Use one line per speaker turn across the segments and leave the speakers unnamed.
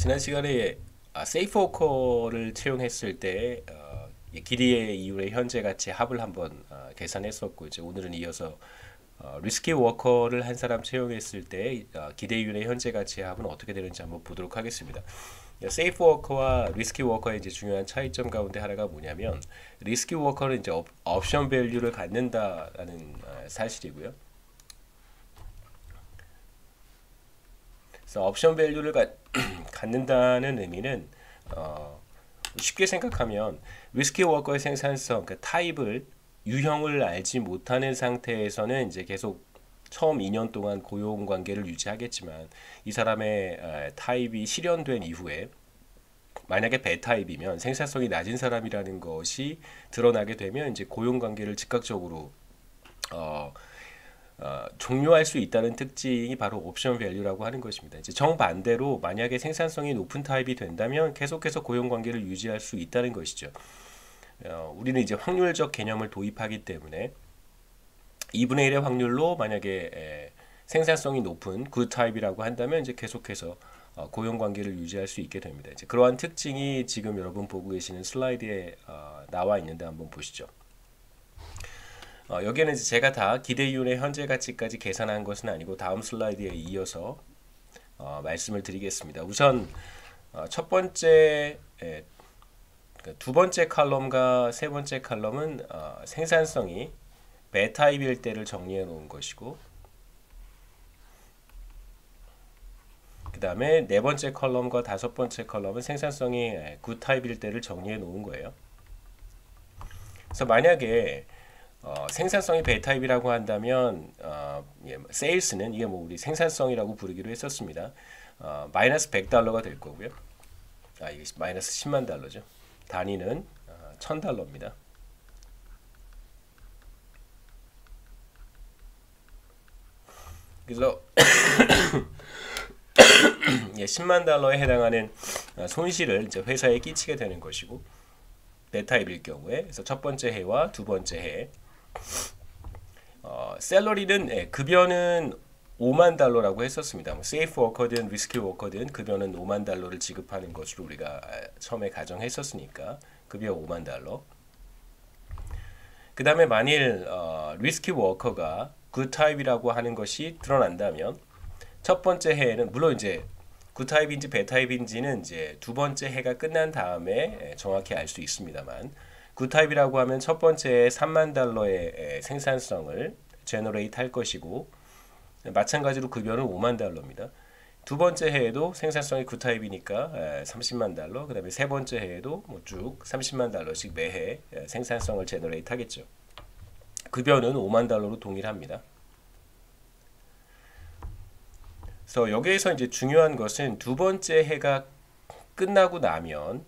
지난 시간에 세이프 워커를 채용했을 때 길이의 이율의 현재 가치 합을 한번 계산했었고, 이제 오늘은 이어서 리스키 워커를 한 사람 채용했을 때 기대율의 현재 가치의 합은 어떻게 되는지 한번 보도록 하겠습니다. 세이프 워커와 리스키 워커의 이제 중요한 차이점 가운데 하나가 뭐냐면, 리스키 워커는 이제 옵션 밸류를 갖는다라는 사실이고요. 그래서 옵션 밸류를 갖는다는 의미는 쉽게 생각하면 리스키 워커의 생산성, 그 타입을 유형을 알지 못하는 상태에서는 이제 계속 처음 2년 동안 고용 관계를 유지하겠지만, 이 사람의 타입이 실현된 이후에 만약에 배타입이면 생산성이 낮은 사람이라는 것이 드러나게 되면 이제 고용 관계를 즉각적으로 종료할 수 있다는 특징이 바로 옵션 밸류라고 하는 것입니다. 이제 정반대로 만약에 생산성이 높은 타입이 된다면 계속해서 고용 관계를 유지할 수 있다는 것이죠. 우리는 이제 확률적 개념을 도입하기 때문에 2분의 1의 확률로 만약에 생산성이 높은 굿 타입이라고 한다면 이제 계속해서 고용 관계를 유지할 수 있게 됩니다. 이제 그러한 특징이 지금 여러분 보고 계시는 슬라이드에 나와 있는데 한번 보시죠. 여기에는 이제 제가 다 기대이윤의 현재 가치까지 계산한 것은 아니고 다음 슬라이드에 이어서 말씀을 드리겠습니다. 우선 첫 번째, 두 번째 칼럼과 세 번째 칼럼은 생산성이 배타입일 때를 정리해 놓은 것이고, 그 다음에 네 번째 컬럼과 다섯 번째 컬럼은 생산성이 굿타입일 때를 정리해 놓은 거예요. 그래서 만약에 생산성이 배타입이라고 한다면 세일스는, 이게 뭐 우리 생산성이라고 부르기로 했었습니다. 마이너스 100달러가 될 거고요. 이게 마이너스 10만 달러죠. 단위는 1000달러입니다. 그래서 10만 달러에 해당하는 손실을 이제 회사에 끼치게 되는 것이고, 배타입일 경우에, 그래서 첫 번째 해와 두 번째 해, 셀러리는 급여는 5만 달러라고 했었습니다. 뭐 세이프 워커든 리스키 워커든 급여는 5만 달러를 지급하는 것으로 우리가 처음에 가정했었으니까 급여 5만 달러. 그 다음에 만일 리스키 워커가 굿타입이라고 하는 것이 드러난다면 첫 번째 해에는, 물론 이제 굿타입인지 배타입인지는 이제 두 번째 해가 끝난 다음에 정확히 알 수 있습니다만, 굿타입이라고 하면 첫 번째 해에 3만 달러의 생산성을 제너레이트 할 것이고, 마찬가지로 급여는 5만 달러입니다. 두 번째 해에도 생산성이 굿타입이니까 30만 달러, 그 다음에 세 번째 해에도 뭐 쭉 30만 달러씩 매해 생산성을 제너레이트 하겠죠. 급여는 5만 달러로 동일합니다. 그래서 여기에서 이제 중요한 것은 두 번째 해가 끝나고 나면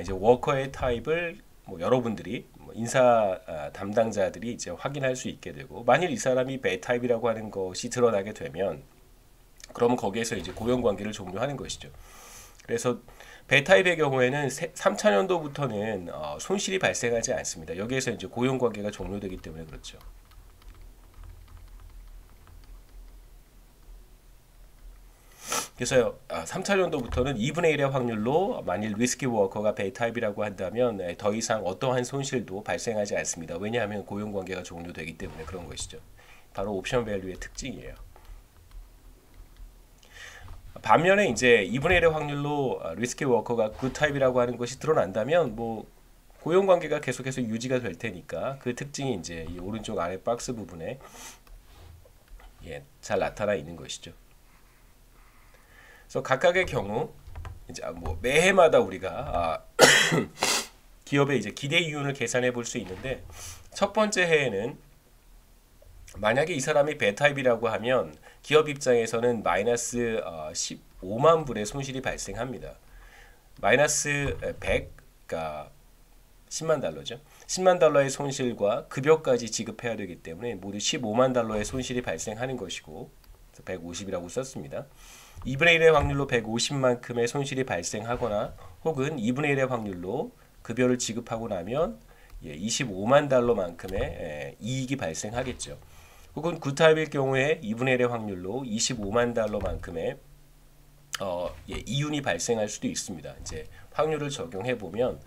이제 워커의 타입을 여러분들이 인사 담당자들이 이제 확인할 수 있게 되고, 만일 이 사람이 배타입이라고 하는 것이 드러나게 되면 그럼 거기에서 이제 고용 관계를 종료하는 것이죠. 그래서 배타입의 경우에는 3차년도부터는 손실이 발생하지 않습니다. 여기에서 이제 고용 관계가 종료되기 때문에 그렇죠. 그래서 3차년도부터는 2분의 1의 확률로 만일 리스키 워커가 배타입이라고 한다면 더 이상 어떠한 손실도 발생하지 않습니다. 왜냐하면 고용관계가 종료되기 때문에 그런 것이죠. 바로 옵션 밸류의 특징이에요. 반면에 이제 2분의 1의 확률로 리스키 워커가 굿타입이라고 하는 것이 드러난다면 고용관계가 계속해서 유지가 될 테니까 그 특징이 이제 이 오른쪽 아래 박스 부분에 잘 나타나 있는 것이죠. 그래서 각각의 경우 이제 매해마다 우리가 기업의 이제 기대 이윤을 계산해 볼 수 있는데, 첫 번째 해에는 만약에 이 사람이 배타입이라고 하면 기업 입장에서는 마이너스 15만 불의 손실이 발생합니다. 마이너스 100, 그러니까 10만 달러죠. 10만 달러의 손실과 급여까지 지급해야 되기 때문에 모두 15만 달러의 손실이 발생하는 것이고, 150이라고 썼습니다. 2분의 1의 확률로 150만큼의 손실이 발생하거나, 혹은 2분의 1의 확률로 급여를 지급하고 나면 25만 달러만큼의 이익이 발생하겠죠. 혹은 굿타입일 경우에 2분의 1의 확률로 25만 달러만큼의 이윤이 발생할 수도 있습니다. 이제 확률을 적용해 보면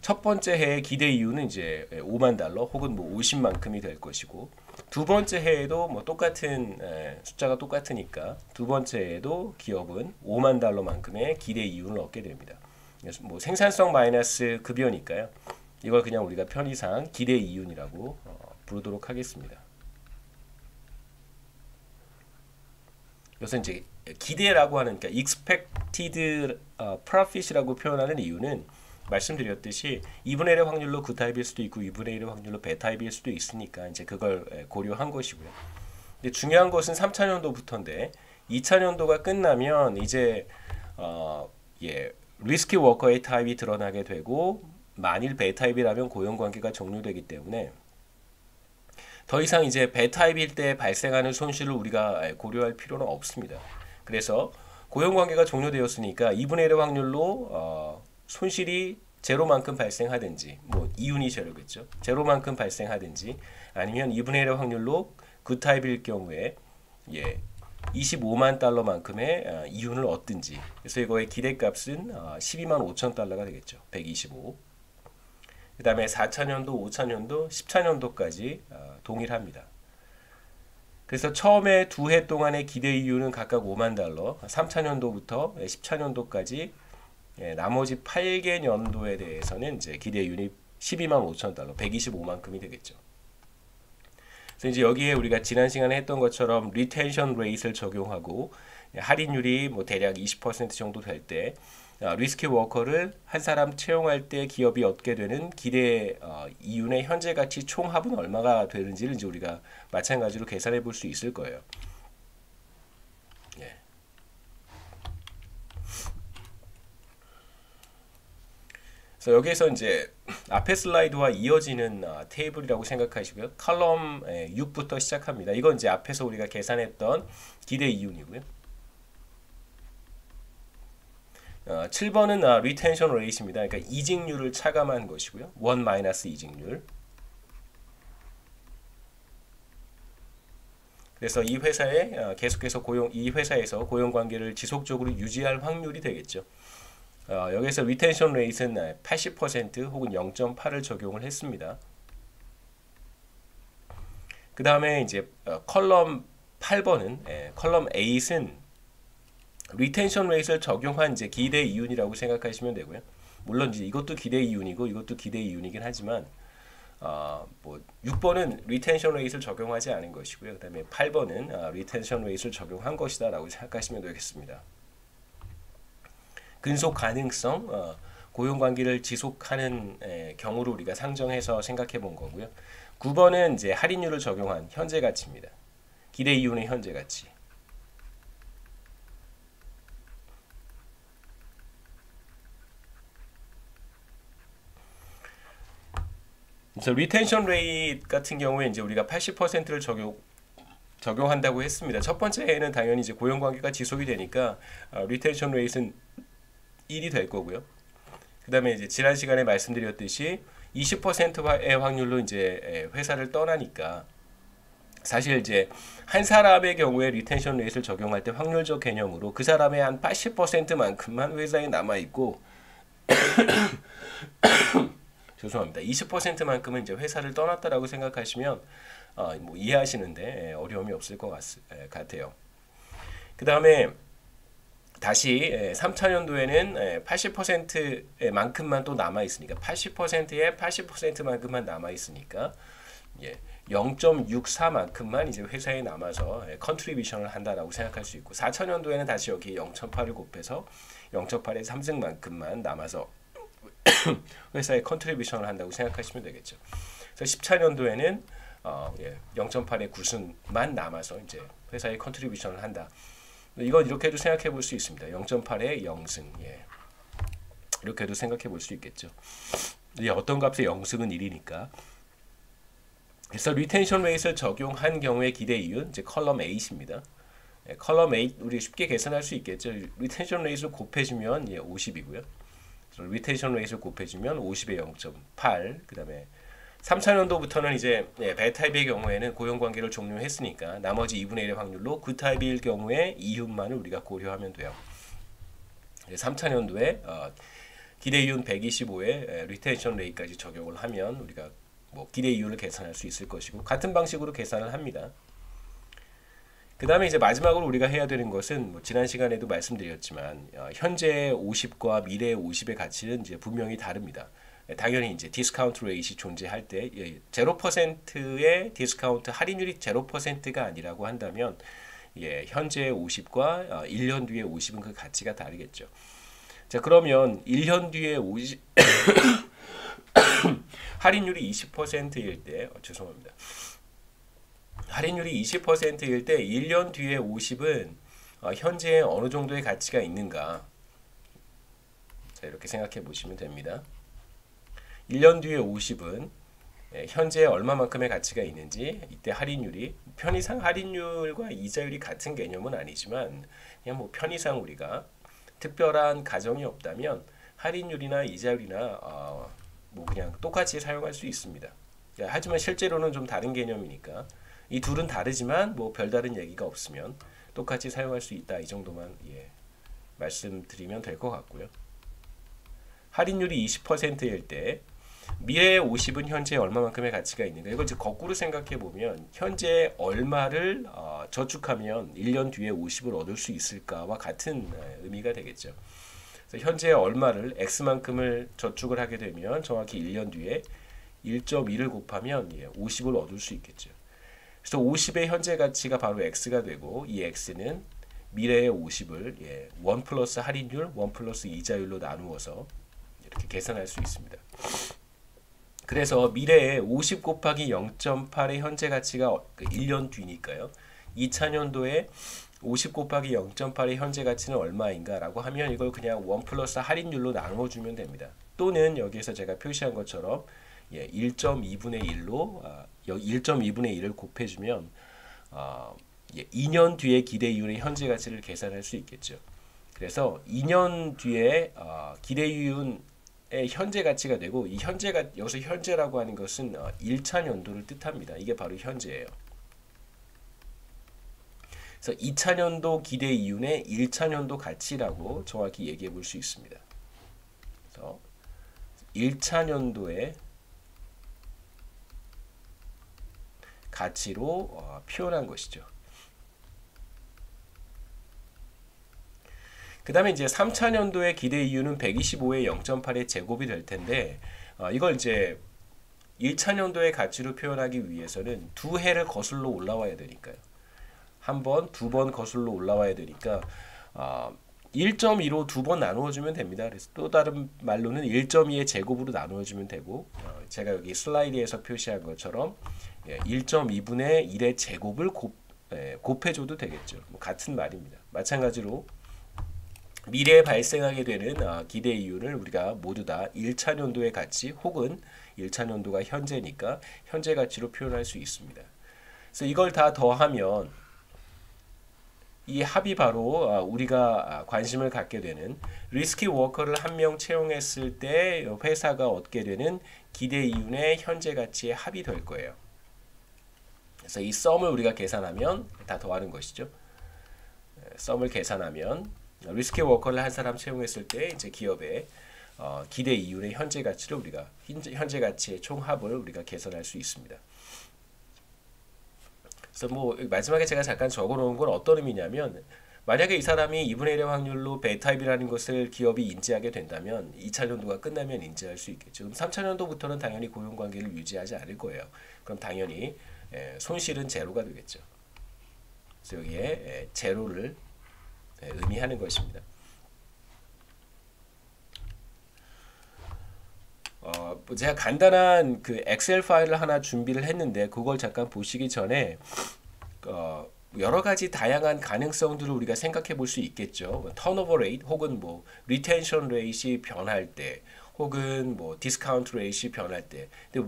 첫 번째 해의 기대 이윤은 이제 5만 달러 혹은 뭐 50만큼이 될 것이고, 두 번째 해에도 뭐 똑같은 숫자가 똑같으니까 두 번째 해에도 기업은 5만 달러만큼의 기대 이윤을 얻게 됩니다. 그래서 뭐 생산성 마이너스 급여니까요. 이걸 그냥 우리가 편의상 기대 이윤이라고 부르도록 하겠습니다. 그래서 이제 기대라고 하는, 그러니까 expected profit이라고 표현하는 이유는 말씀드렸듯이 2분의 1의 확률로 구타입일 수도 있고 2분의 1의 확률로 베타입일 수도 있으니까 이제 그걸 고려한 것이고요. 근데 중요한 것은 3차년도부터인데 2차년도가 끝나면 이제 리스키 워커의 타입이 드러나게 되고, 만일 베타입이라면 고용관계가 종료되기 때문에 더 이상 이제 베타입일 때 발생하는 손실을 우리가 고려할 필요는 없습니다. 그래서 고용관계가 종료되었으니까 2분의 1의 확률로 손실이 제로만큼 발생하든지, 뭐 이윤이 제로겠죠. 제로만큼 발생하든지, 아니면 2분의 1의 확률로 굿타입일 경우에 25만 달러만큼의 이윤을 얻든지. 그래서 이거의 기대값은 12만 5천 달러가 되겠죠. 125. 그 다음에 4차년도, 5차년도, 10차년도까지 동일합니다. 그래서 처음에 두 해 동안의 기대 이윤은 각각 5만 달러, 3차년도부터 10차년도까지 나머지 8개 년도에 대해서는 이제 기대 이윤이 12만 5천 달러, 125만큼이 되겠죠. 그래서 이제 여기에 우리가 지난 시간에 했던 것처럼 리텐션 레이트를 적용하고 할인율이 뭐 대략 20% 정도 될 때 리스키 워커를 한 사람 채용할 때 기업이 얻게 되는 기대 이윤의 현재 가치 총합은 얼마가 되는지를 이제 우리가 마찬가지로 계산해 볼 수 있을 거예요. 그래서 여기에서 이제 앞에 슬라이드와 이어지는 테이블이라고 생각하시고요. 컬럼 6부터 시작합니다. 이건 이제 앞에서 우리가 계산했던 기대 이윤이고요. 7번은 리텐션 레이트입니다. 그러니까 이직률을 차감한 것이고요. 1 마이너스 이직률. 그래서 이 회사에 계속해서 이 회사에서 고용 관계를 지속적으로 유지할 확률이 되겠죠. 여기서 리텐션 레이트는 80% 혹은 0.8을 적용을 했습니다. 그 다음에 이제 컬럼 8번은 컬럼 8은 리텐션 레이트를 적용한 이제 기대 이윤이라고 생각하시면 되고요. 물론 이제 이것도 기대 이윤이고 이것도 기대 이윤이긴 하지만 뭐 6번은 리텐션 레이트를 적용하지 않은 것이고요. 그다음에 8번은 리텐션 레이트를 적용한 것이다라고 생각하시면 되겠습니다. 근속 가능성, 고용 관계를 지속하는 경우를 우리가 상정해서 생각해 본 거고요. 9번은 이제 할인율을 적용한 현재 가치입니다. 기대 이윤의 현재 가치. 그래서 리텐션 레이트 같은 경우에 이제 우리가 80%를 적용한다고 했습니다. 첫 번째 해에는 당연히 이제 고용 관계가 지속이 되니까 리텐션 레이트는 1이 될 거고요. 그다음에 이제 지난 시간에 말씀드렸듯이 20%의 확률로 이제 회사를 떠나니까 사실 이제 한 사람의 경우에 리텐션 레이트를 적용할 때 확률적 개념으로 그 사람의 한 80%만큼만 회사에 남아 있고 죄송합니다. 20%만큼은 이제 회사를 떠났다라고 생각하시면 뭐 이해하시는데 어려움이 없을 것 같아요. 그 다음에 다시 3차년도에는 80%만큼만 또 남아 있으니까 80%에 80%만큼만 남아 있으니까 0.64만큼만 이제 회사에 남아서 컨트리뷰션을 한다라고 생각할 수 있고, 4차년도에는 다시 여기 0.8을 곱해서 0.8의 3승만큼만 남아서 회사에 컨트리뷰션을 한다고 생각하시면 되겠죠. 그래서 10차년도에는 0.8의 9승만 남아서 이제 회사에 컨트리뷰션을 한다. 이건 이렇게도 생각해 볼 수 있습니다. 0.8의 0승. 이렇게도 생각해 볼 수 있겠죠. 어떤 값의 0승은 1이니까. 그래서 리텐션 레이트를 적용한 경우의 기대 이윤, 이제 컬럼 8입니다. 컬럼 8 우리 쉽게 계산할 수 있겠죠. 리텐션 레이트를 곱해주면 50이고요. 리텐션 레이트를 곱해주면 50의 0.8. 그다음에 3차년도부터는 이제 배타입의 경우에는 고용 관계를 종료했으니까 나머지 2분의 1의 확률로 굿타입일 경우에 이윤만을 우리가 고려하면 돼요. 3차년도에 기대 이윤 125에 리텐션 레이트까지 적용을 하면 우리가 뭐 기대 이윤을 계산할 수 있을 것이고 같은 방식으로 계산을 합니다. 그 다음에 이제 마지막으로 우리가 해야 되는 것은 뭐 지난 시간에도 말씀드렸지만 현재 50과 미래 50의 가치는 이제 분명히 다릅니다. 당연히 이제 디스카운트 레이트이 존재할 때 0%의 디스카운트 할인율이 0%가 아니라고 한다면 현재 50과 1년 뒤에 50은 그 가치가 다르겠죠. 자, 그러면 1년 뒤에 50 할인율이 20%일 때 죄송합니다. 할인율이 20%일 때 1년 뒤에 50은 현재 어느 정도의 가치가 있는가? 자, 이렇게 생각해 보시면 됩니다. 1년 뒤에 50은 현재 얼마만큼의 가치가 있는지 이때 할인율이 편의상 할인율과 이자율이 같은 개념은 아니지만 그냥 뭐 편의상 우리가 특별한 가정이 없다면 할인율이나 이자율이나 뭐 그냥 똑같이 사용할 수 있습니다. 하지만 실제로는 좀 다른 개념이니까 이 둘은 다르지만 뭐 별다른 얘기가 없으면 똑같이 사용할 수 있다 이 정도만 말씀드리면 될 것 같고요. 할인율이 20%일 때 미래의 50은 현재 얼마만큼의 가치가 있는가 이걸 이제 거꾸로 생각해 보면 현재 얼마를 저축하면 1년 뒤에 50을 얻을 수 있을까와 같은 의미가 되겠죠. 그래서 현재 얼마를 X만큼을 저축을 하게 되면 정확히 1년 뒤에 1.2를 곱하면 50을 얻을 수 있겠죠. 그래서 50의 현재 가치가 바로 X가 되고 이 X는 미래의 50을 1 플러스 할인율, 1 플러스 이자율로 나누어서 이렇게 계산할 수 있습니다. 그래서 미래의 50 곱하기 0.8의 현재 가치가 1년 뒤니까요. 2차년도에 50 곱하기 0.8의 현재 가치는 얼마인가 라고 하면 이걸 그냥 1 플러스 할인율로 나눠주면 됩니다. 또는 여기에서 제가 표시한 것처럼 1.2분의 1로 1.2분의 1을 곱해주면 2년 뒤에 기대 이윤의 현재 가치를 계산할 수 있겠죠. 그래서 2년 뒤에 기대 이윤의 현재 가치가 되고 이 현재가 여기서 현재라고 하는 것은 1차 년도를 뜻합니다. 이게 바로 현재예요. 그래서 2차 년도 기대 이윤의 1차 년도 가치라고 정확히 얘기해 볼 수 있습니다. 그래서 1차 년도의 가치로 표현한 것이죠. 그 다음에 이제 3차 년도의 기대 이윤은 125의 0.8의 제곱이 될 텐데 이걸 이제 1차 년도의 가치로 표현하기 위해서는 두 해를 거슬러 올라와야 되니까요. 한 번, 두 번 거슬러 올라와야 되니까 1.2로 두 번 나누어주면 됩니다. 그래서 또 다른 말로는 1.2의 제곱으로 나누어주면 되고 제가 여기 슬라이드에서 표시한 것처럼 1.2분의 1의 제곱을 곱해줘도 되겠죠. 뭐 같은 말입니다. 마찬가지로 미래에 발생하게 되는 기대 이윤을 우리가 모두 다 1차 년도의 가치 혹은 1차 년도가 현재니까 현재 가치로 표현할 수 있습니다. 그래서 이걸 다 더하면 이 합이 바로 우리가 관심을 갖게 되는 리스키 워커를 한 명 채용했을 때 회사가 얻게 되는 기대 이윤의 현재 가치의 합이 될 거예요. 그래서 이 썸을 우리가 계산하면 다 더하는 것이죠. 썸을 계산하면 리스키 워커를 한 사람 채용했을 때 이제 기업의 기대 이윤의 현재 가치를 우리가 현재 가치의 총합을 우리가 계산할 수 있습니다. 그래서 뭐 마지막에 제가 잠깐 적어놓은 건 어떤 의미냐면 만약에 이 사람이 2분의 1의 확률로 배타입이라는 것을 기업이 인지하게 된다면 2차 년도가 끝나면 인지할 수 있겠죠. 그럼 3차 년도부터는 당연히 고용관계를 유지하지 않을 거예요. 그럼 당연히 손실은 제로가 되겠죠. 그래서 여기에 제로를 의미하는 것입니다. 제가 간단한 그 엑셀 파일을 하나 준비를 했는데 그걸 잠깐 보시기 전에 여러 가지 다양한 가능성들을 우리가 생각해 볼 수 있겠죠. 턴오버 레이트 혹은 뭐 리텐션 레이트이 변할 때 혹은 뭐 디스카운트 레이트이 변할 때. 근데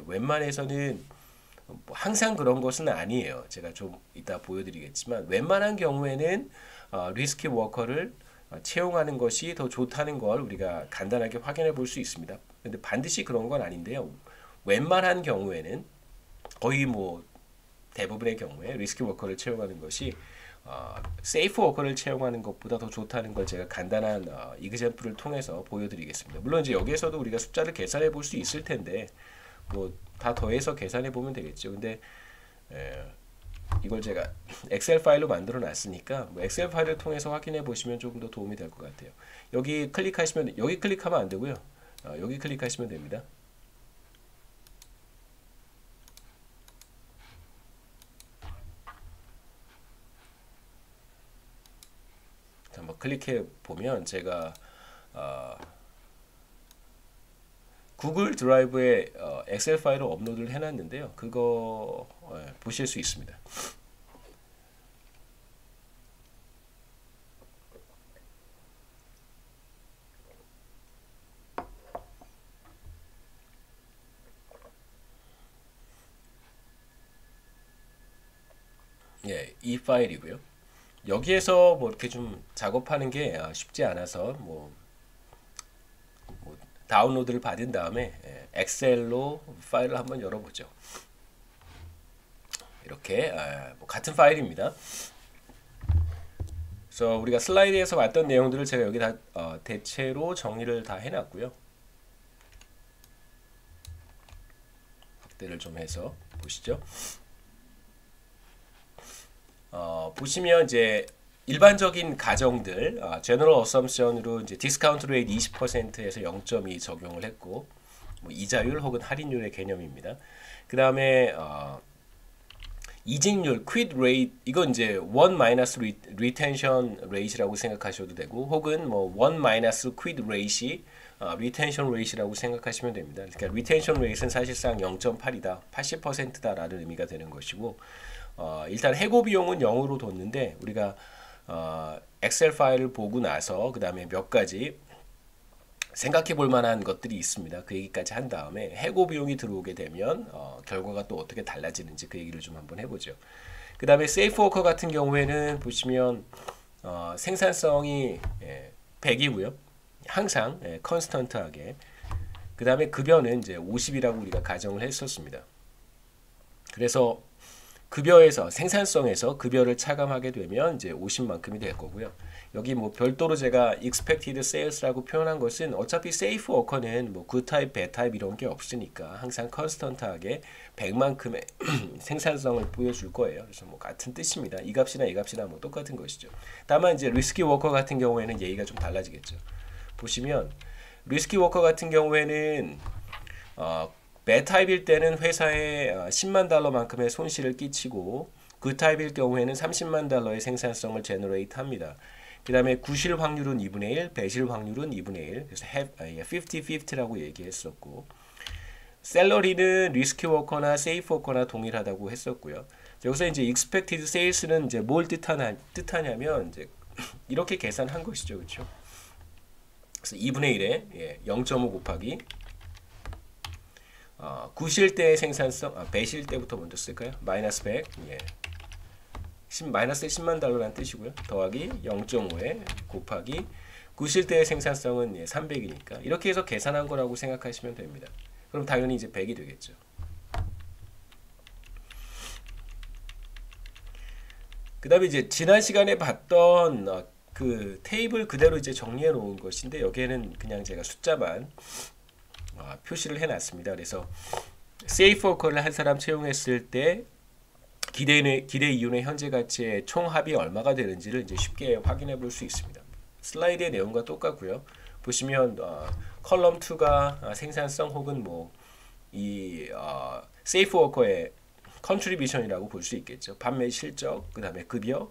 웬만해서는 항상 그런 것은 아니에요. 제가 좀 이따 보여드리겠지만 웬만한 경우에는 리스키 워커를 채용하는 것이 더 좋다는 걸 우리가 간단하게 확인해 볼 수 있습니다. 근데 반드시 그런 건 아닌데요. 웬만한 경우에는 거의 뭐 대부분의 경우에 리스키 워커를 채용하는 것이 세이프 워커를 채용하는 것보다 더 좋다는 걸 제가 간단한 이그젬플을 통해서 보여드리겠습니다. 물론 이제 여기에서도 우리가 숫자를 계산해 볼 수 있을 텐데 뭐 다 더해서 계산해 보면 되겠죠. 근데 이걸 제가 엑셀 파일로 만들어 놨으니까 뭐 엑셀 파일을 통해서 확인해 보시면 조금 더 도움이 될 것 같아요. 여기 클릭하시면 여기 클릭하면 안 되고요. 여기 클릭하시면 됩니다. 한번 클릭해 보면 제가 구글 드라이브에 엑셀 파일을 업로드를 해놨는데요. 그거 보실 수 있습니다. 예, 이 파일이고요. 여기에서 뭐 이렇게 좀 작업하는 게 쉽지 않아서 뭐 다운로드를 받은 다음에 엑셀로 파일을 한번 열어보죠. 이렇게 뭐 같은 파일입니다. 그래서 우리가 슬라이드에서 봤던 내용들을 제가 여기 다 대체로 정리를 다 해놨고요. 확대를 좀 해서 보시죠. 보시면 이제 일반적인 가정들 제너럴 어썸션으로 이제 디스카운트 레이트 20%에서 0.2 적용을 했고 뭐 이자율 혹은 할인율의 개념입니다. 그 다음에 이직률 quit rate 이건 이제 1 마이너스 retention rate라고 생각하셔도 되고 혹은 뭐 1 마이너스 quit rate이 retention rate라고 생각하시면 됩니다. 그러니까 retention rate는 사실상 0.8이다, 80%다라는 의미가 되는 것이고 일단 해고 비용은 0으로 뒀는데 우리가 엑셀 파일을 보고 나서 그 다음에 몇 가지 생각해 볼 만한 것들이 있습니다. 그 얘기까지 한 다음에 해고 비용이 들어오게 되면 결과가 또 어떻게 달라지는지 그 얘기를 좀 한번 해보죠. 그 다음에 세이프 워커 같은 경우에는 보시면 생산성이 100이고요. 항상 컨스턴트하게. 그 다음에 급여는 이제 50이라고 우리가 가정을 했었습니다. 그래서 급여에서 생산성에서 급여를 차감하게 되면 이제 50만큼이 될 거고요. 여기 뭐 별도로 제가 expected sales라고 표현한 것은 어차피 safe worker는 뭐 good type, bad type 이런 게 없으니까 항상 constant하게 100만큼의 생산성을 보여줄 거예요. 그래서 뭐 같은 뜻입니다. 이 값이나 이 값이나 뭐 똑같은 것이죠. 다만 이제 risky worker 같은 경우에는 얘기가 좀 달라지겠죠. 보시면 risky worker 같은 경우에는 bad 타입일 때는 회사에 10만 달러만큼의 손실을 끼치고 그 타입일 경우에는 30만 달러의 생산성을 제너레이트 합니다. 그 다음에 구실 확률은 2분의 1, 배실 확률은 2분의 1. 그래서 50-50라고 얘기했었고 셀러리는 리스키 워커나 세이프 워커나 동일하다고 했었고요. 여기서 이제 expected sales는 이제 뭘 뜻하냐면 이제 이렇게 계산한 것이죠. 그렇죠? 그래서 2분의 1에 0.5 곱하기 구실 때의 생산성, 배실 때부터 먼저 쓸까요? 마이너스 100, 마이너스 10만 달러라는 뜻이고요. 더하기 0.5에 곱하기 구실 때의 생산성은 300이니까 이렇게 해서 계산한 거라고 생각하시면 됩니다. 그럼 당연히 이제 100이 되겠죠. 그 다음에 이제 지난 시간에 봤던 그 테이블 그대로 이제 정리해 놓은 것인데 여기에는 그냥 제가 숫자만 표시를 해놨습니다. 그래서 세이프 워커를 한 사람 채용했을 때 기대 이윤의 현재 가치의 총 합이 얼마가 되는지를 이제 쉽게 확인해 볼 수 있습니다. 슬라이드의 내용과 똑같고요. 보시면 컬럼 2가 생산성 혹은 뭐 이 세이프 워커의 컨트리뷰션이라고 볼 수 있겠죠. 판매 실적, 그 다음에 급여,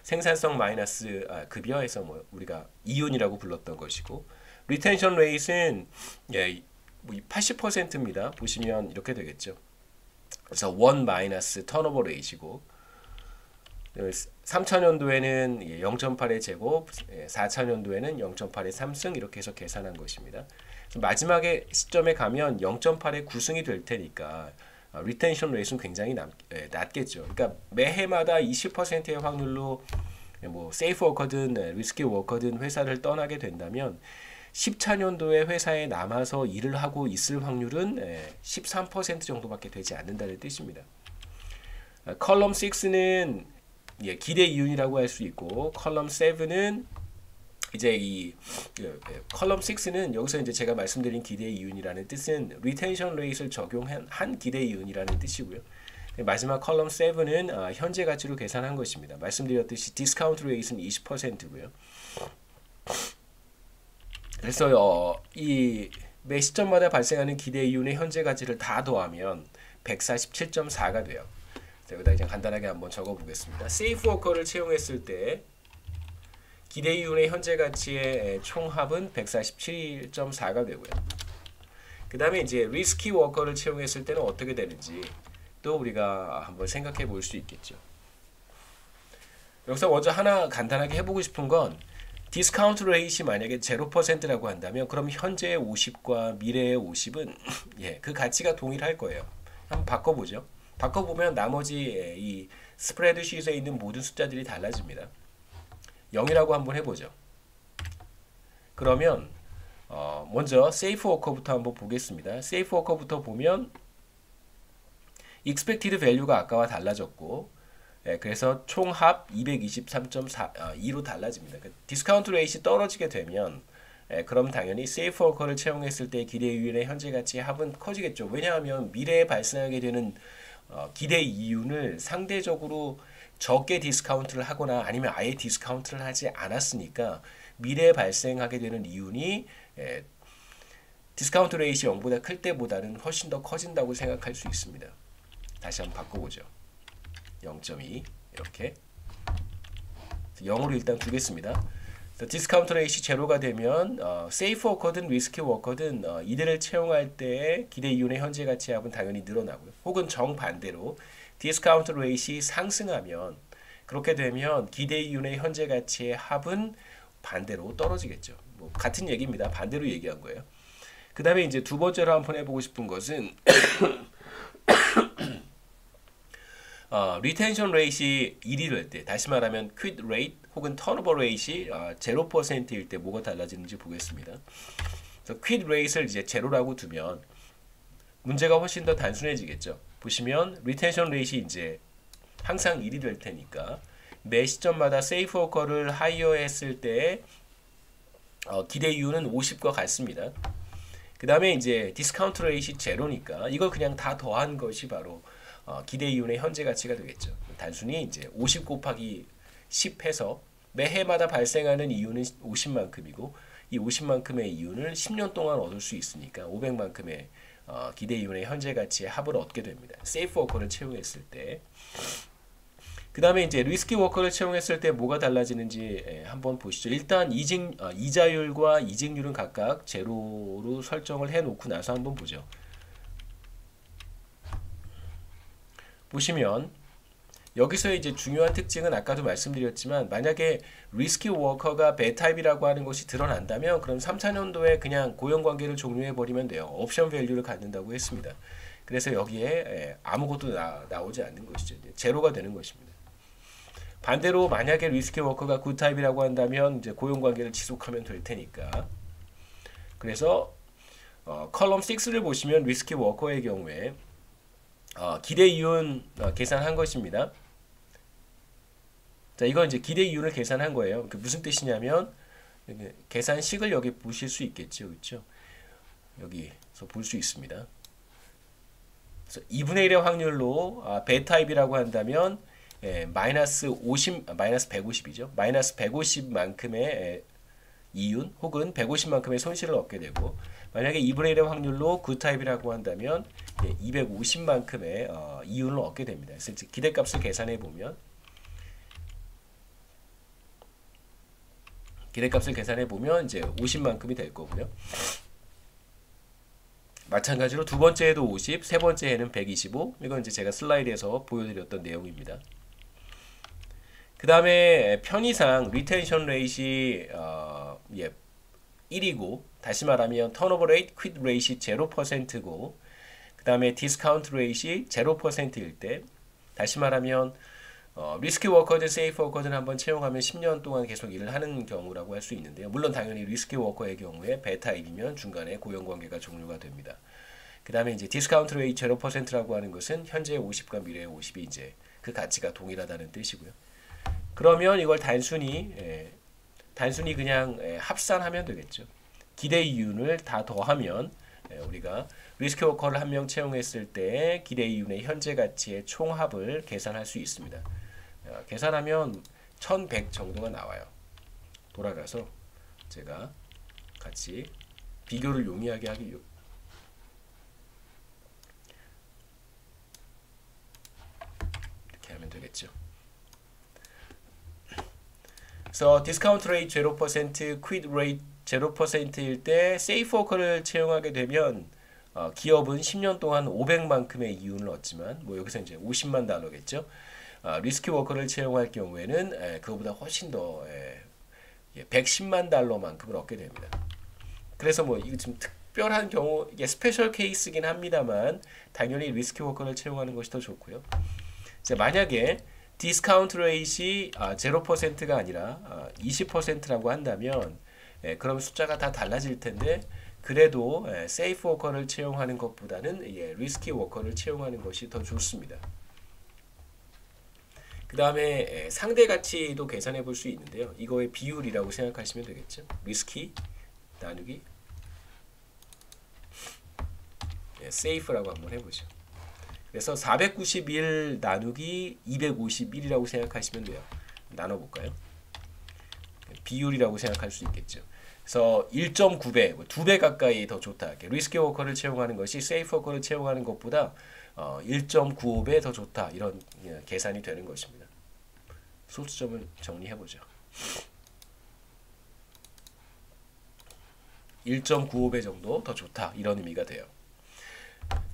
생산성 마이너스 급여에서 뭐 우리가 이윤이라고 불렀던 것이고 리텐션 레이트는 80%입니다. 보시면 이렇게 되겠죠. 그래서 1 마이너스 턴오버 레이트이고 3000년도에는 0.8의 제곱, 4000년도에는 0.8의 3승 이렇게 해서 계산한 것입니다. 마지막에 시점에 가면 0.8의 9승이 될 테니까 리텐션 레이트는 굉장히 낮겠죠. 그러니까 매해마다 20%의 확률로 뭐 세이프 워커든 리스키 워커든 회사를 떠나게 된다면 14년도에 회사에 남아서 일을 하고 있을 확률은 13% 정도밖에 되지 않는다는 뜻입니다. 컬럼 6는 예, 기대 이윤이라고 할 수 있고 컬럼 7은 이제 이 컬럼 6는 여기서 이제 제가 말씀드린 기대 이윤이라는 뜻은 리텐션 레이트를 적용한 한 기대 이윤이라는 뜻이고요. 마지막 컬럼 7은 현재 가치로 계산한 것입니다. 말씀드렸듯이 디스카운트 레이트는 20%고요. 그래서 이 매 시점마다 발생하는 기대 이윤의 현재 가치를 다 더하면 147.4가 돼요. 자, 여기다 이제 간단하게 한번 적어 보겠습니다. 세이프 워커를 채용했을 때 기대 이윤의 현재 가치의 총합은 147.4가 되고요. 그 다음에 이제 리스키 워커를 채용했을 때는 어떻게 되는지 또 우리가 한번 생각해 볼 수 있겠죠. 여기서 먼저 하나 간단하게 해보고 싶은 건 디스카운트 레이트이 만약에 0%라고 한다면 그럼 현재의 50과 미래의 50은 예, 그 가치가 동일할 거예요. 한번 바꿔보죠. 바꿔보면 나머지 이 스프레드시트에 있는 모든 숫자들이 달라집니다. 0이라고 한번 해보죠. 그러면 먼저 세이프 워커부터 한번 보겠습니다. 세이프 워커부터 보면 expected value가 아까와 달라졌고 그래서 총합 223.2로 달라집니다. 디스카운트 레이트이 떨어지게 되면 그럼 당연히 세이프 워커를 채용했을 때 기대 이윤의 현재 가치의 합은 커지겠죠. 왜냐하면 미래에 발생하게 되는 기대 이윤을 상대적으로 적게 디스카운트를 하거나 아니면 아예 디스카운트를 하지 않았으니까 미래에 발생하게 되는 이윤이 디스카운트 레이트이 0보다 클 때보다는 훨씬 더 커진다고 생각할 수 있습니다. 다시 한번 바꿔보죠. 0.2 이렇게 0으로 일단 두겠습니다. 디스카운트 레이시 제로가 되면 세이프 워커든 리스키 워커든 이들을 채용할 때 기대 이윤의 현재 가치 합은 당연히 늘어나고요. 혹은 정반대로 디스카운트 레이시 상승하면 그렇게 되면 기대 이윤의 현재 가치의 합은 반대로 떨어지겠죠. 뭐 같은 얘기입니다. 반대로 얘기한 거예요. 그 다음에 이제 두 번째로 한번 해보고 싶은 것은 리텐션 레이시 1이 될 때, 다시 말하면 퀴트 레이트 혹은 턴오버 레이시 0%일 때 뭐가 달라지는지 보겠습니다. 그래서 퀴트 레이트를 이제 제로라고 두면 문제가 훨씬 더 단순해지겠죠. 보시면 리텐션 레이시 이제 항상 1이 될 테니까 매 시점마다 세이프 워커를 하이어 했을 때 기대 이윤은 50과 같습니다. 그 다음에 이제 디스카운트 레이시 제로니까 이걸 그냥 다 더한 것이 바로 기대 이윤의 현재 가치가 되겠죠. 단순히 이제 50 곱하기 10 해서 매해마다 발생하는 이윤은 50만큼이고 이 50만큼의 이윤을 10년 동안 얻을 수 있으니까 500만큼의 기대 이윤의 현재 가치의 합을 얻게 됩니다. 세이프 워커를 채용했을 때. 그 다음에 이제 리스키 워커를 채용했을 때 뭐가 달라지는지 한번 보시죠. 일단 이자율과 이직률은 각각 제로로 설정을 해놓고 나서 한번 보죠. 보시면 여기서 이제 중요한 특징은 아까도 말씀드렸지만 만약에 리스키 워커가 배타입이라고 하는 것이 드러난다면 그럼 3, 4년도에 그냥 고용관계를 종료해 버리면 돼요. 옵션 밸류를 갖는다고 했습니다. 그래서 여기에 아무것도 나오지 않는 것이죠. 제로가 되는 것입니다. 반대로 만약에 리스키 워커가 굿타입이라고 한다면 이제 고용관계를 지속하면 될 테니까. 그래서 컬럼 6를 보시면 리스키 워커의 경우에 기대 이윤 계산한 것입니다. 자, 이건 이제 기대 이윤을 계산한 거예요. 무슨 뜻이냐면 계산식을 여기 보실 수 있겠죠, 그렇죠? 여기서 볼 수 있습니다. 그래서 2분의 1의 확률로 배타입이라고 한다면 마이너스 150이죠. 마이너스 150만큼의 이윤 혹은 150만큼의 손실을 얻게 되고 만약에 2분의 1의 확률로 굿타입이라고 한다면 250만큼의 이윤을 얻게 됩니다. 그래서 기대값을 계산해 보면 이제 50만큼이 될 거고요. 마찬가지로 두 번째에도 50, 세 번째에는 125. 이건 이제 제가 슬라이드에서 보여드렸던 내용입니다. 그 다음에 편의상 리텐션 레이시 1이고 다시 말하면 턴오버 레이트, 퀴트 레이시 0%고 그 다음에 디스카운트 레이시 0%일 때 다시 말하면 리스키 워커든 세이프 워커든 한번 채용하면 10년 동안 계속 일을 하는 경우라고 할 수 있는데요. 물론 당연히 리스키 워커의 경우에 배타입이면 중간에 고용관계가 종료가 됩니다. 그 다음에 이제 디스카운트 레이트 0%라고 하는 것은 현재의 50과 미래의 50이 이제 그 가치가 동일하다는 뜻이고요. 그러면 이걸 단순히 그냥 합산하면 되겠죠. 기대 이윤을 다 더하면 우리가 리스크 워커를 한 명 채용했을 때 기대 이윤의 현재 가치의 총합을 계산할 수 있습니다. 계산하면 1100 정도가 나와요. 돌아가서 제가 같이 비교를 용이하게 하기 이렇게 하면 되겠죠. 그래서 디스카운트 레이트 0%, 퀴트 레이트 0%일 때 세이프 워커를 채용하게 되면 기업은 10년 동안 500만큼의 이윤을 얻지만 뭐 여기서 이제 50만 달러겠죠. 리스크 워커를 채용할 경우에는 그거보다 훨씬 더 110만 달러만큼을 얻게 됩니다. 그래서 뭐 이거 좀 특별한 경우 이게 스페셜 케이스긴 합니다만 당연히 리스크 워커를 채용하는 것이 더 좋고요. 이제 만약에 디스카운트 레이트이 0%가 아니라 20%라고 한다면 그럼 숫자가 다 달라질 텐데 그래도 세이프 워커를 채용하는 것보다는 리스키 워커를 채용하는 것이 더 좋습니다. 그 다음에 상대 가치도 계산해 볼 수 있는데요. 이거의 비율이라고 생각하시면 되겠죠. 리스키 나누기 세이프라고 한번 해보죠. 그래서 491 나누기 251이라고 생각하시면 돼요. 나눠볼까요? 비율이라고 생각할 수 있겠죠. 그래서 1.9배, 2배 가까이 더 좋다. 리스크 워커를 채용하는 것이 세이프 워커를 채용하는 것보다 1.95배 더 좋다. 이런 계산이 되는 것입니다. 소수점을 정리해보죠. 1.95배 정도 더 좋다. 이런 의미가 돼요.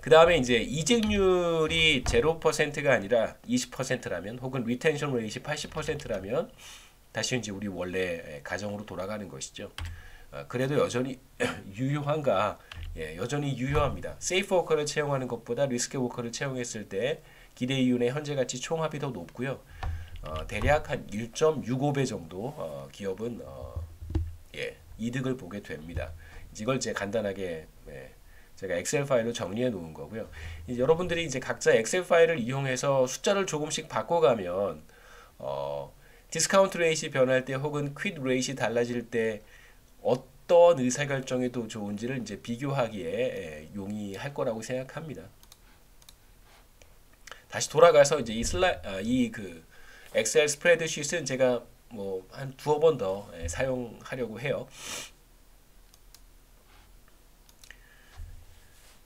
그 다음에 이제 이직률이 0%가 아니라 20%라면 혹은 리텐션 레이시 80%라면 다시 이제 우리 원래 가정으로 돌아가는 것이죠. 그래도 여전히 유효한가? 여전히 유효합니다. 세이프 워커를 채용하는 것보다 리스크 워커를 채용했을 때 기대 이윤의 현재 가치 총합이 더 높고요. 대략 한 1.65배 정도 기업은 이득을 보게 됩니다. 이걸 이제 간단하게 제가 엑셀 파일로 정리해 놓은 거고요. 이제 여러분들이 이제 각자 엑셀 파일을 이용해서 숫자를 조금씩 바꿔가면 디스카운트 레이시 변할 때 혹은 퀴트 레이시 달라질 때 어떤 의사결정이 더 좋은지를 이제 비교하기에 용이할 거라고 생각합니다. 다시 돌아가서 이제 이 엑셀 스프레드시트는 제가 뭐 한 두어 번 더 사용하려고 해요.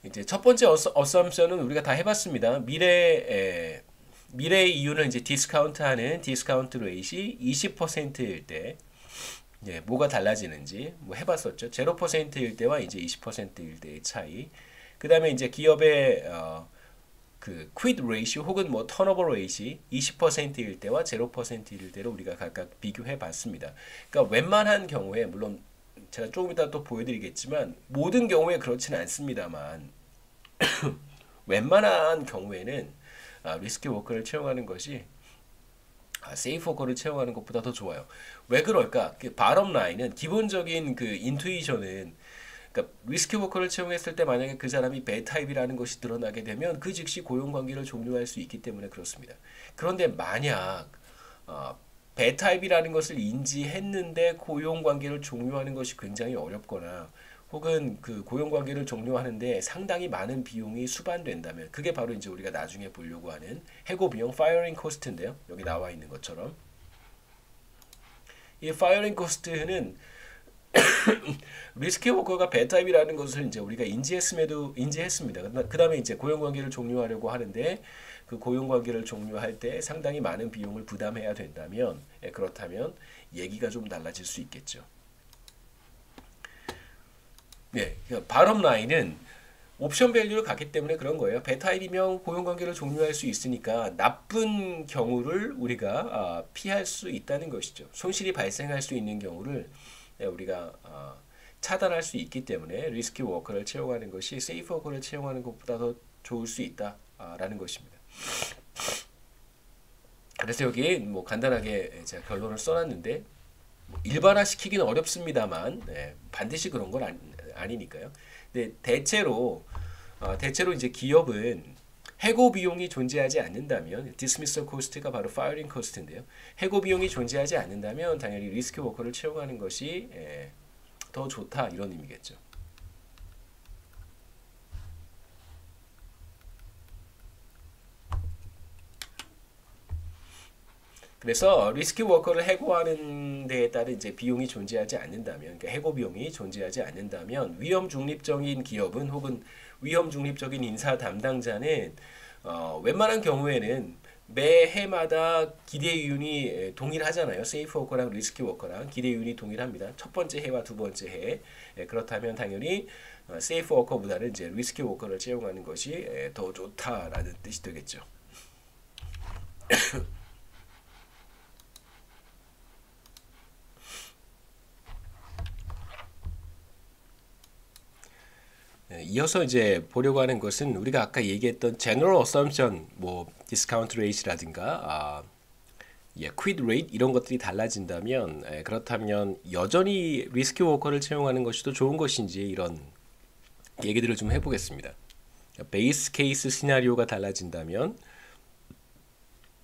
이제 첫 번째 어썸션은 우리가 다 해봤습니다. 미래의 이윤을 이제 디스카운트하는 디스카운트 레이시 20%일 때 뭐가 달라지는지 뭐 해봤었죠. 0%일 때와 이제 20%일 때의 차이. 그 다음에 이제 기업의 그 퀴트 레이시 혹은 뭐 턴오버 레이시 20%일 때와 0%일 때로 우리가 각각 비교해 봤습니다. 그러니까 웬만한 경우에 물론 제가 조금 이따 또 보여드리겠지만 모든 경우에 그렇지는 않습니다만 웬만한 경우에는 리스크 워커를 채용하는 것이 세이프 워커를 채용하는 것보다 더 좋아요. 왜 그럴까? 그 바텀 라인은 기본적인 그 인투이션은 그러니까 리스크 워커를 채용했을 때 만약에 그 사람이 배 타입이라는 것이 드러나게 되면 그 즉시 고용 관계를 종료할 수 있기 때문에 그렇습니다. 그런데 만약 배 타입이라는 것을 인지했는데 고용 관계를 종료하는 것이 굉장히 어렵거나 혹은 그 고용 관계를 종료하는데 상당히 많은 비용이 수반된다면 그게 바로 이제 우리가 나중에 보려고 하는 해고 비용 파이어링 코스트인데요. 여기 나와 있는 것처럼 이 파이어링 코스트는 리스크 워커가 배 타입이라는 것을 이제 우리가 인지했습니다. 그 다음에 이제 고용 관계를 종료하려고 하는데 그 고용 관계를 종료할 때 상당히 많은 비용을 부담해야 된다면 그렇다면 얘기가 좀 달라질 수 있겠죠. 바텀 라인은 옵션 밸류를 갖기 때문에 그런 거예요. 배 타입이면 고용 관계를 종료할 수 있으니까 나쁜 경우를 우리가 피할 수 있다는 것이죠. 손실이 발생할 수 있는 경우를 우리가 차단할 수 있기 때문에 리스크 워커를 채용하는 것이 세이프 워커를 채용하는 것보다 더 좋을 수 있다라는 것입니다. 그래서 여기 뭐 간단하게 제가 결론을 써놨는데 일반화시키기는 어렵습니다만 반드시 그런 건 아니니까요. 근데 대체로 이제 기업은 해고 비용이 존재하지 않는다면 dismissal cost가 바로 firing cost인데요. 해고 비용이 존재하지 않는다면 당연히 리스키 워커를 채용하는 것이 더 좋다 이런 의미겠죠. 그래서 리스키 워커를 해고하는 데에 따른 이제 비용이 존재하지 않는다면, 그러니까 해고 비용이 존재하지 않는다면 위험 중립적인 기업은 혹은 위험 중립적인 인사 담당자는 웬만한 경우에는 매 해마다 기대이윤이 동일하잖아요. 세이프 워커랑 리스키 워커랑 기대이윤이 동일합니다. 첫 번째 해와 두 번째 해. 그렇다면 당연히 세이프 워커보다는 이제 리스키 워커를 채용하는 것이 더 좋다라는 뜻이 되겠죠. 이어서 이제 보려고 하는 것은 우리가 아까 얘기했던 general assumption, 뭐 discount rate라든가 quit rate 이런 것들이 달라진다면 그렇다면 여전히 리스키 워커를 채용하는 것이 더 좋은 것인지 이런 얘기들을 좀 해보겠습니다. 베이스 케이스 시나리오가 달라진다면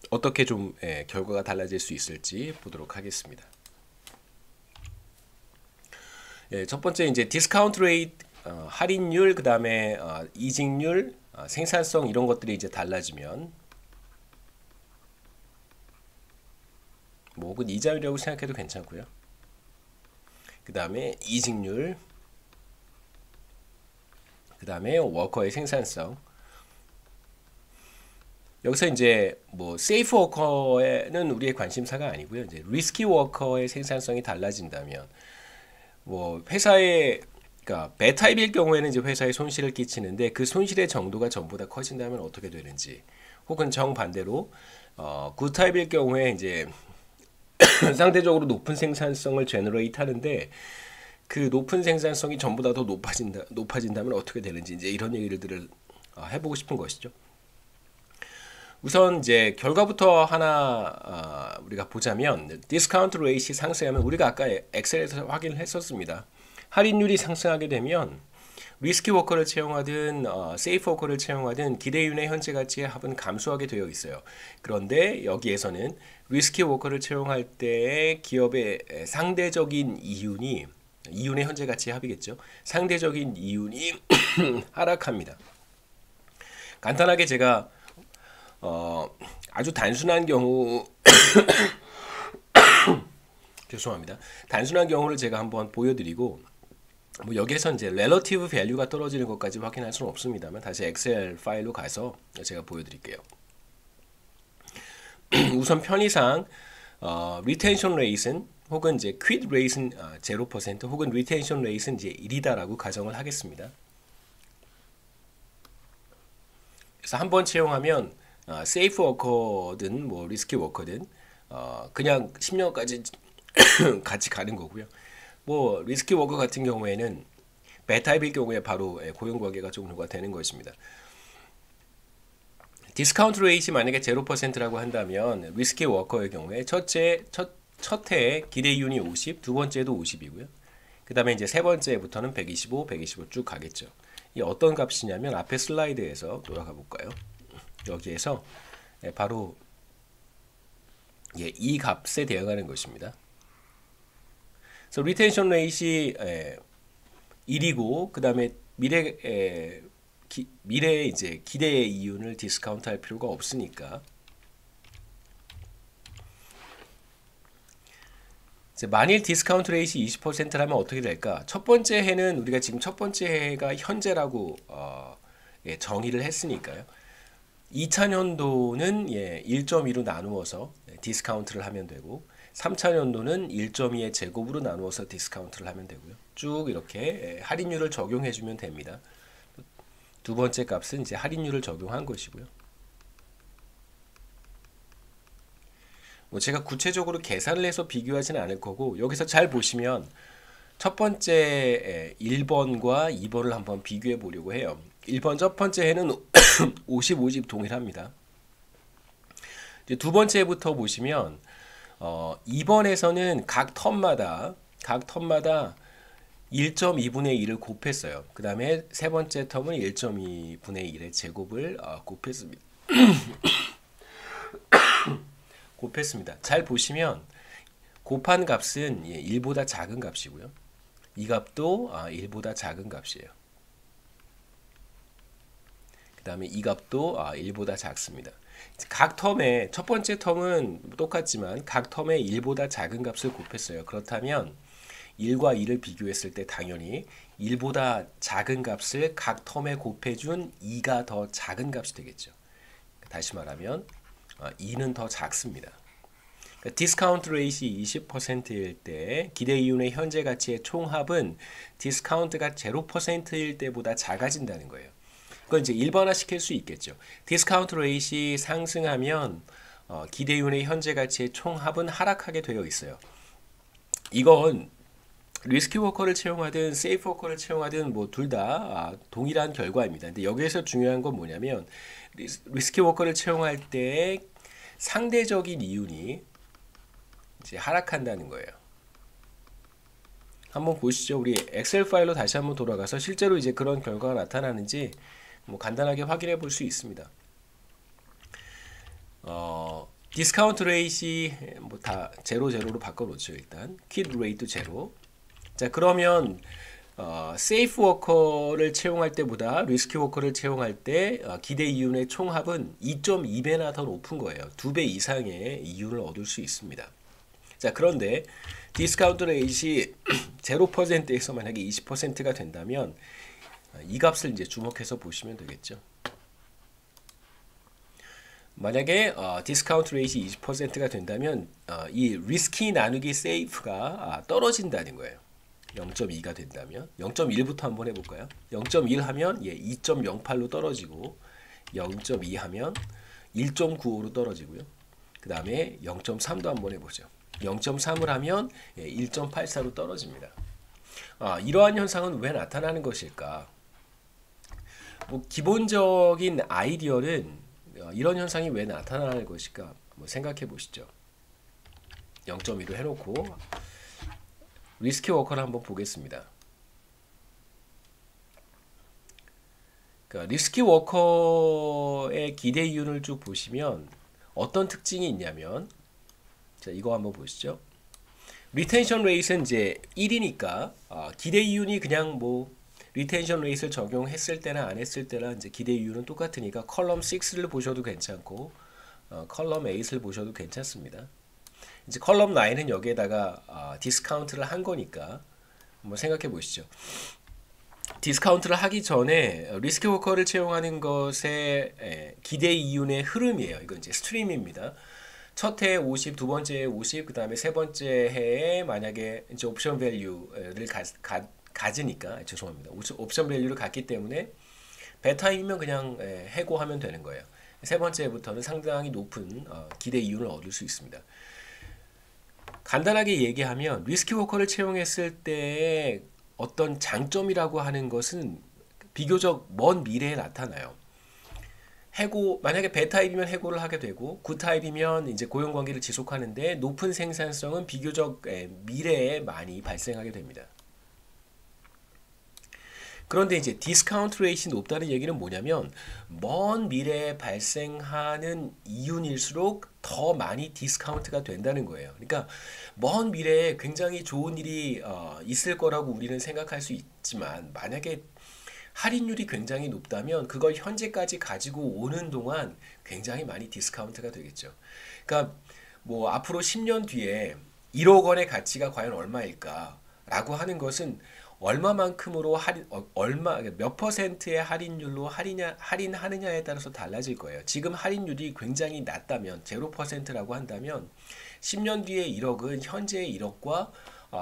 어떻게 좀 결과가 달라질 수 있을지 보도록 하겠습니다. 첫 번째 이제 디스카운트 레이트, 할인율, 그 다음에 이직률, 생산성 이런 것들이 이제 달라지면 뭐 혹은 이자율이라고 생각해도 괜찮고요. 그 다음에 이직률, 그 다음에 워커의 생산성. 여기서 이제 뭐 세이프 워커에는 우리의 관심사가 아니고요. 이제 리스키 워커의 생산성이 달라진다면 뭐 회사의 그러니까 배 타입일 경우에는 이제 회사에 손실을 끼치는데 그 손실의 정도가 전보다 커진다면 어떻게 되는지, 혹은 정반대로 굿 타입일 경우에 이제 상대적으로 높은 생산성을 제너레이트 하는데 그 높은 생산성이 전보다 더 높아진다면 어떻게 되는지 이제 이런 얘기들을 해보고 싶은 것이죠. 우선 이제 결과부터 하나 우리가 보자면 디스카운트 레이트가 상승하면 우리가 아까 엑셀에서 확인을 했었습니다. 할인율이 상승하게 되면 리스키 워커를 채용하든 세이프 워커를 채용하든 기대이윤의 현재 가치의 합은 감소하게 되어 있어요. 그런데 여기에서는 리스키 워커를 채용할 때 기업의 상대적인 이윤의 현재 가치의 합이겠죠. 상대적인 이윤이 하락합니다. 간단하게 제가 아주 단순한 경우 죄송합니다. 단순한 경우를 제가 한번 보여드리고 뭐 여기에서 이제 relative value가 떨어지는 것까지 확인할 수는 없습니다만 다시 엑셀 파일로 가서 제가 보여드릴게요. 우선 편의상 retention rate는 혹은 이제 quit rate는 0% 혹은 retention rate는 이제 1이다라고 가정을 하겠습니다. 그래서 한번 채용하면 세이프 워커든 뭐 리스키 워커든 그냥 10년까지 같이 가는 거고요. 뭐 리스키 워커 같은 경우에는 배 타입일 경우에 바로 고용 관계가 종료가 되는 것입니다. 디스카운트 레이트 만약에 0%라고 한다면 리스키 워커의 경우에 첫 해에 기대이윤이 50, 두 번째도 50이고요. 그 다음에 이제 세 번째부터는 125, 125 쭉 가겠죠. 이 어떤 값이냐면 앞에 슬라이드에서 돌아가 볼까요? 여기에서 바로 이 값에 대응하는 것입니다. 그래서 리텐션 레이트이 1이고 그 다음에 미래의 이제 기대의 이윤을 디스카운트할 필요가 없으니까 이제 만일 디스카운트 레이트이 20%라면 어떻게 될까? 첫 번째 해는 우리가 지금 첫 번째 해가 현재라고 정의를 했으니까요. 2차년도는 1.2로 나누어서 디스카운트를 하면 되고 3차년도는 1.2의 제곱으로 나누어서 디스카운트를 하면 되고요. 쭉 이렇게 할인율을 적용해 주면 됩니다. 두 번째 값은 이제 할인율을 적용한 것이고요. 뭐 제가 구체적으로 계산을 해서 비교하지는 않을 거고 여기서 잘 보시면 첫 번째 1번과 2번을 한번 비교해 보려고 해요. 1번 첫 번째 해는 50, 50 동일합니다. 이제 두 번째부터 보시면 2번에서는 각 텀마다 1.2분의 1을 곱했어요. 그 다음에 세 번째 텀은 1.2분의 1의 제곱을 곱했습니다. 곱했습니다. 잘 보시면 곱한 값은 1보다 작은 값이고요. 이 값도 1보다 작은 값이에요. 그 다음에 이 값도 1보다 작습니다. 각 텀에 첫 번째 텀은 똑같지만 각 텀에 1보다 작은 값을 곱했어요. 그렇다면 1과 2를 비교했을 때 당연히 1보다 작은 값을 각 텀에 곱해준 2가 더 작은 값이 되겠죠. 다시 말하면 2는 더 작습니다. 그러니까 디스카운트 레이시 20%일 때 기대 이윤의 현재 가치의 총합은 디스카운트가 0%일 때보다 작아진다는 거예요. 그건 이제 일반화 시킬 수 있겠죠. 디스카운트 레이시 상승하면 기대 이윤의 현재 가치의 총합은 하락하게 되어 있어요. 이건 리스키 워커를 채용하든 세이프 워커를 채용하든 뭐 둘 다 동일한 결과입니다. 근데 여기에서 중요한 건 뭐냐면 리스키 워커를 채용할 때 상대적인 이윤이 이제 하락한다는 거예요. 한번 보시죠. 우리 엑셀 파일로 다시 한번 돌아가서 실제로 이제 그런 결과가 나타나는지 뭐 간단하게 확인해 볼 수 있습니다. 디스카운트 레이시 뭐 다 제로로 바꿔 놓죠. 일단 퀴드 레이트 제로. 자, 그러면 세이프 워커를 채용할 때보다 리스키 워커를 채용할 때 기대 이윤의 총합은 2.2배나 더 높은 거예요. 2배 이상의 이윤을 얻을 수 있습니다. 자, 그런데 디스카운트 레이시 0%에서 만약에 20%가 된다면 이 값을 이제 주목해서 보시면 되겠죠. 만약에 디스카운트 레이시 20%가 된다면 이 리스키 나누기 세이프가 떨어진다는 거예요. 0.2가 된다면 0.1부터 한번 해볼까요? 0.1 하면 2.08로 떨어지고 0.2 하면 1.95로 떨어지고요. 그 다음에 0.3도 한번 해보죠. 0.3을 하면 1.84로 떨어집니다. 이러한 현상은 왜 나타나는 것일까? 뭐 기본적인 아이디어는 이런 현상이 왜 나타나는 것일까? 한번 생각해 보시죠. 0.2로 해놓고 리스키 워커를 한번 보겠습니다. 그러니까 리스키 워커의 기대 이윤을 쭉 보시면 어떤 특징이 있냐면, 자, 이거 한번 보시죠. 리텐션 레이트는 이제 1이니까 기대 이윤이 그냥 뭐 리텐션 레이트를 적용했을 때나 안 했을 때나 이제 기대 이윤은 똑같으니까 컬럼 6를 보셔도 괜찮고 컬럼 8을 보셔도 괜찮습니다. 이제 컬럼 9은 여기에다가 디스카운트를 한 거니까 한번 생각해 보시죠. 디스카운트를 하기 전에 리스키 워커를 채용하는 것의 기대 이윤의 흐름이에요. 이건 이제 스트림입니다. 첫 해에 50, 두 번째 해에 50, 그 다음에 세 번째 해에 만약에 이제 옵션 밸류를 가지니까 죄송합니다. 옵션 밸류를 갖기 때문에 베타이면 그냥 해고하면 되는 거예요. 세 번째 해부터는 상당히 높은 기대 이윤을 얻을 수 있습니다. 간단하게 얘기하면 리스키 워커를 채용했을 때의 어떤 장점이라고 하는 것은 비교적 먼 미래에 나타나요. 해고, 만약에 배타입이면 해고를 하게 되고 굿타입이면 이제 고용관계를 지속하는데 높은 생산성은 비교적 미래에 많이 발생하게 됩니다. 그런데 이제 디스카운트 레이트가 높다는 얘기는 뭐냐면 먼 미래에 발생하는 이윤일수록 더 많이 디스카운트가 된다는 거예요. 그러니까 먼 미래에 굉장히 좋은 일이 있을 거라고 우리는 생각할 수 있지만 만약에 할인율이 굉장히 높다면 그걸 현재까지 가지고 오는 동안 굉장히 많이 디스카운트가 되겠죠. 그러니까 뭐 앞으로 10년 뒤에 1억 원의 가치가 과연 얼마일까 라고 하는 것은 얼마만큼으로 몇 퍼센트의 할인율로 할인하느냐에 따라서 달라질 거예요. 지금 할인율이 굉장히 낮다면 0%라고 한다면 10년 뒤에 1억은 현재의 1억과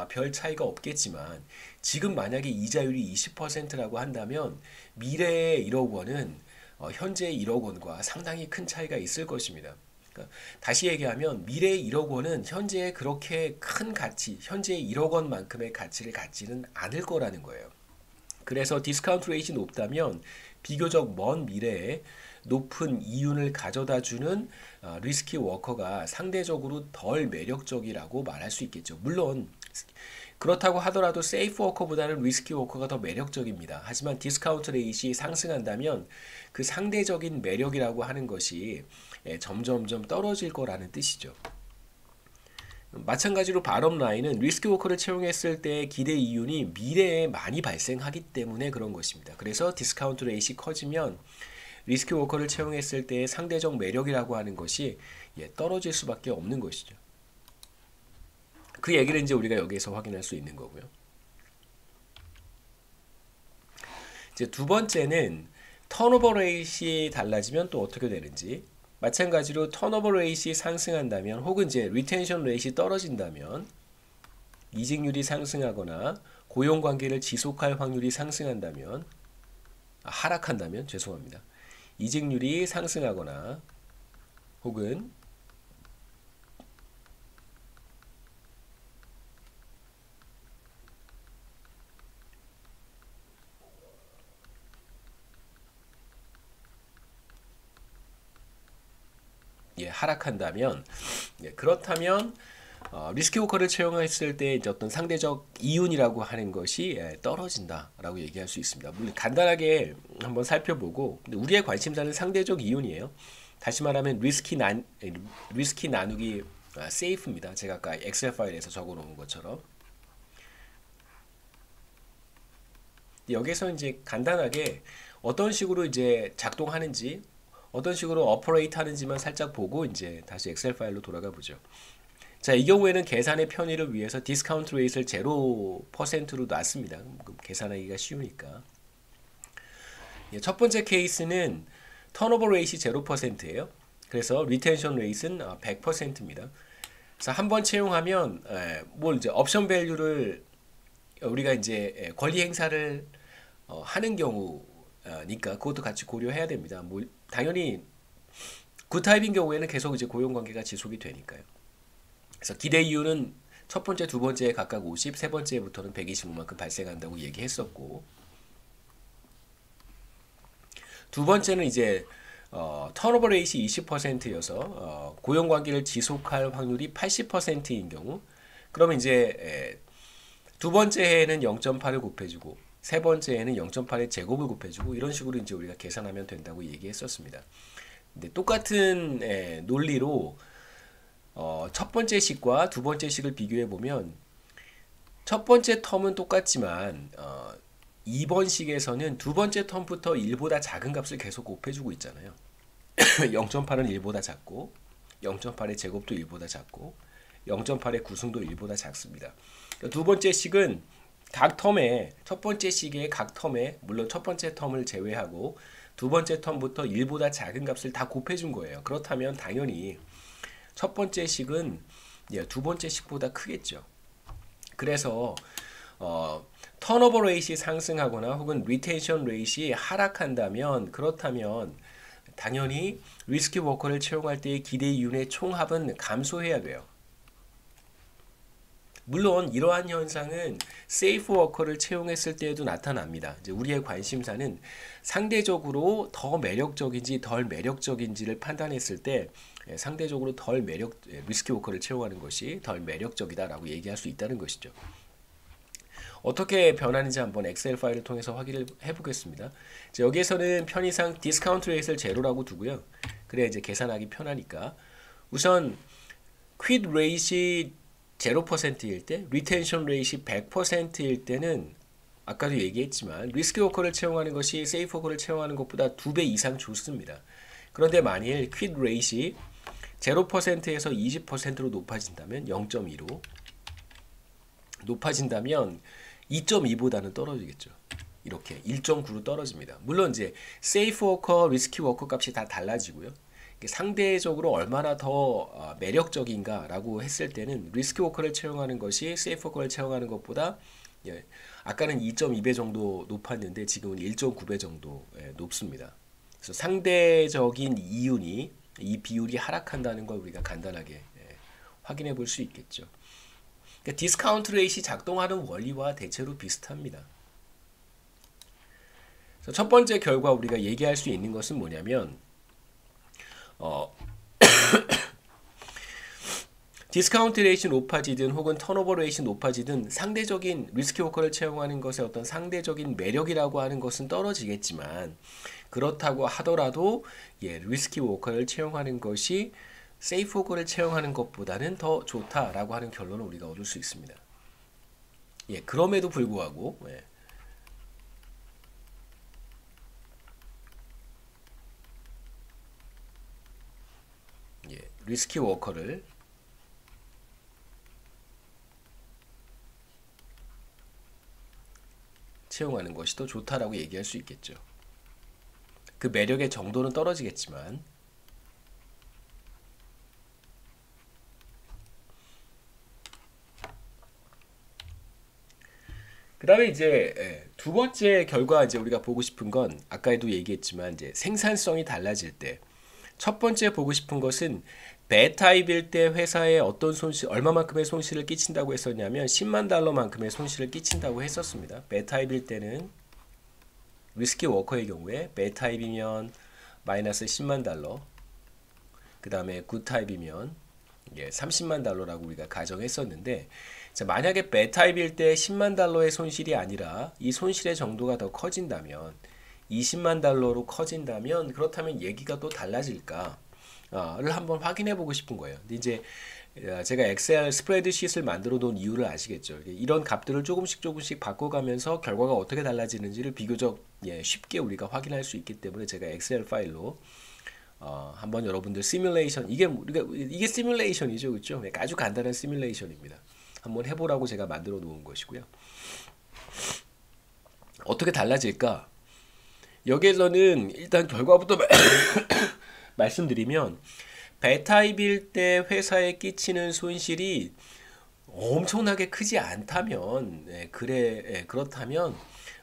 별 차이가 없겠지만 지금 만약에 이자율이 20%라고 한다면 미래의 1억 원은 현재의 1억 원과 상당히 큰 차이가 있을 것입니다. 그러니까 다시 얘기하면 미래의 1억 원은 현재의 그렇게 큰 가치, 현재의 1억 원만큼의 가치를 갖지는 않을 거라는 거예요. 그래서 디스카운트 레이트가 높다면 비교적 먼 미래에 높은 이윤을 가져다 주는 리스키 워커가 상대적으로 덜 매력적이라고 말할 수 있겠죠. 물론 그렇다고 하더라도 세이프 워커보다는 리스키 워커가 더 매력적입니다. 하지만 디스카운트 레이트이 상승한다면 그 상대적인 매력이라고 하는 것이 점점점 떨어질 거라는 뜻이죠. 마찬가지로 바텀 라인은 리스키 워커를 채용했을 때 기대 이윤이 미래에 많이 발생하기 때문에 그런 것입니다. 그래서 디스카운트 레이트이 커지면 리스키 워커를 채용했을 때의 상대적 매력이라고 하는 것이 떨어질 수밖에 없는 것이죠. 그 얘기를 이제 우리가 여기에서 확인할 수 있는 거고요. 이제 두 번째는 턴오버 레이트이 달라지면 또 어떻게 되는지. 마찬가지로 턴오버 레이트이 상승한다면 혹은 이제 리텐션 레이트이 떨어진다면 이직률이 상승하거나 고용 관계를 지속할 확률이 상승한다면 하락한다면 죄송합니다. 이직률이 상승하거나 혹은 하락한다면 그렇다면 리스키 워커를 채용했을 때 이제 어떤 상대적 이윤이라고 하는 것이 떨어진다라고 얘기할 수 있습니다. 물론 간단하게 한번 살펴보고 근데 우리의 관심사는 상대적 이윤이에요. 다시 말하면 리스키 나누기 세이프입니다. 제가 아까 엑셀 파일에서 적어놓은 것처럼 여기서 이제 간단하게 어떤 식으로 이제 작동하는지 어떤 식으로 오퍼레이트 하는지만 살짝 보고 이제 다시 엑셀 파일로 돌아가 보죠. 자, 이 경우에는 계산의 편의를 위해서 디스카운트 레이트를 0%로 놨습니다. 계산하기가 쉬우니까. 첫 번째 케이스는 턴오버 레이트이 0%예요. 그래서 리텐션 레이트는 100%입니다. 그래서 한번 채용하면 이제 옵션 밸류를 우리가 이제 권리 행사를 하는 경우니까 그것도 같이 고려해야 됩니다. 당연히 굿타입인 경우에는 계속 이제 고용 관계가 지속이 되니까요. 그래서 기대 이윤은 첫 번째, 두 번째에 각각 50, 세 번째부터는 125만큼 발생한다고 얘기했었고, 두 번째는 이제 턴오버 레이트이 20%여서 고용 관계를 지속할 확률이 80%인 경우, 그러면 이제 두 번째 해에는 0.8을 곱해주고 세 번째 해는 0.8의 제곱을 곱해주고 이런 식으로 이제 우리가 계산하면 된다고 얘기했었습니다. 근데 똑같은 논리로 첫 번째 식과 두 번째 식을 비교해 보면 첫 번째 텀은 똑같지만 2번 식에서는 두 번째 텀부터 1보다 작은 값을 계속 곱해주고 있잖아요. 0.8은 1보다 작고 0.8의 제곱도 1보다 작고 0.8의 구승도 1보다 작습니다. 두 번째 식은 각 텀에 첫 번째 식의 각 텀에 물론 첫 번째 텀을 제외하고 두 번째 텀부터 1보다 작은 값을 다 곱해준 거예요. 그렇다면 당연히 첫 번째 식은 두 번째 식보다 크겠죠. 그래서 턴오버 레이트이 상승하거나 혹은 리텐션 레이트이 하락한다면 그렇다면 당연히 리스키 워커를 채용할 때의 기대 이윤의 총합은 감소해야 돼요. 물론 이러한 현상은 세이프 워커를 채용했을 때에도 나타납니다. 이제 우리의 관심사는 상대적으로 더 매력적인지 덜 매력적인지를 판단했을 때 상대적으로 리스키 워커를 채용하는 것이 덜 매력적이다라고 얘기할 수 있다는 것이죠. 어떻게 변하는지 한번 엑셀 파일을 통해서 확인을 해보겠습니다. 여기에서는 편의상 디스카운트 레이트를 제로라고 두고요. 그래야 이제 계산하기 편하니까 우선 퀴트 레이트이 0%일 때, 리텐션 레이트이 100%일 때는 아까도 얘기했지만 리스키 워커를 채용하는 것이 세이프 워커를 채용하는 것보다 2배 이상 좋습니다. 그런데 만일 퀴트 레이트이 0%에서 20%로 높아진다면 0.2로 높아진다면 2.2보다는 떨어지겠죠. 이렇게 1.9로 떨어집니다. 물론 이제 세이프 워커, 리스키 워커 값이 다 달라지고요. 상대적으로 얼마나 더 매력적인가라고 했을 때는 리스키 워커를 채용하는 것이 세이프 워커를 채용하는 것보다 아까는 2.2배 정도 높았는데 지금은 1.9배 정도 높습니다. 그래서 상대적인 이윤이 이 비율이 하락한다는 걸 우리가 간단하게 확인해 볼 수 있겠죠. 그러니까 디스카운트 레이트이 작동하는 원리와 대체로 비슷합니다. 그래서 첫 번째 결과 우리가 얘기할 수 있는 것은 뭐냐면 어, 디스카운트 레이시 높아지든 혹은 턴오버 레이시 높아지든 상대적인 리스키 워커를 채용하는 것의 어떤 상대적인 매력이라고 하는 것은 떨어지겠지만 그렇다고 하더라도 리스키 워커를 채용하는 것이 세이프 워커를 채용하는 것보다는 더 좋다라고 하는 결론을 우리가 얻을 수 있습니다. 그럼에도 불구하고 리스키 워커를 채용하는 것이 더 좋다라고 얘기할 수 있겠죠. 그 매력의 정도는 떨어지겠지만 그 다음에 이제 두 번째 결과 이제 우리가 보고 싶은 건 아까도 얘기했지만 이제 생산성이 달라질 때 첫 번째 보고 싶은 것은 배 타입일 때 회사에 어떤 손실, 얼마만큼의 손실을 끼친다고 했었냐면 10만 달러만큼의 손실을 끼친다고 했었습니다. 배 타입일 때는 리스키 워커의 경우에 배 타입이면 마이너스 10만 달러, 그 다음에 굿 타입이면 30만 달러라고 우리가 가정했었는데, 자, 만약에 배 타입일 때 10만 달러의 손실이 아니라 이 손실의 정도가 더 커진다면 20만 달러로 커진다면 그렇다면 얘기가 또 달라질까를 한번 확인해 보고 싶은 거예요. 근데 이제 제가 엑셀 스프레드시트를 만들어 놓은 이유를 아시겠죠. 이런 값들을 조금씩 바꿔가면서 결과가 어떻게 달라지는지를 비교적 쉽게 우리가 확인할 수 있기 때문에 제가 엑셀 파일로 한번 여러분들 시뮬레이션, 이게 시뮬레이션이죠, 그렇죠? 아주 간단한 시뮬레이션입니다. 한번 해보라고 제가 만들어 놓은 것이고요. 어떻게 달라질까? 여기에서는 일단 결과부터 말씀드리면 배 타입일 때 회사에 끼치는 손실이 엄청나게 크지 않다면 그렇다면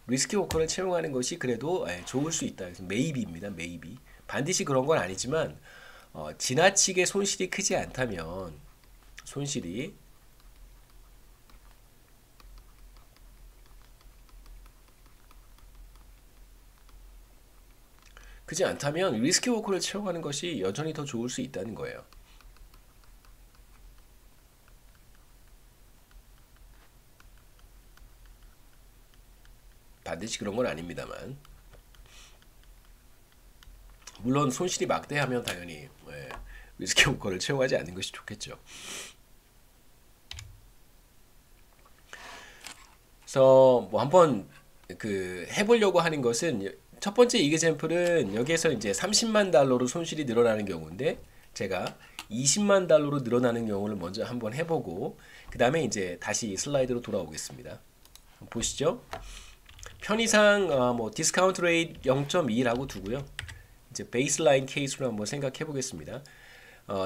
리스키 워커를 채용하는 것이 그래도 좋을 수 있다. 그래서 maybe입니다. maybe. 반드시 그런 건 아니지만 지나치게 손실이 크지 않다면 손실이 크지 않다면 리스키 워커를 채용하는 것이 여전히 더 좋을 수 있다는 거예요. 반드시 그런 건 아닙니다만, 물론 손실이 막대하면 당연히 리스키 워커를 채용하지 않는 것이 좋겠죠. 그래서 뭐 한번 해보려고 하는 것은, 첫 번째 이그젬플은 여기에서 이제 30만 달러로 손실이 늘어나는 경우인데 제가 20만 달러로 늘어나는 경우를 먼저 한번 해보고 그 다음에 이제 다시 슬라이드로 돌아오겠습니다. 보시죠. 편의상 뭐 디스카운트 레이트 0.2라고 두고요. 이제 베이스라인 케이스로 한번 생각해 보겠습니다.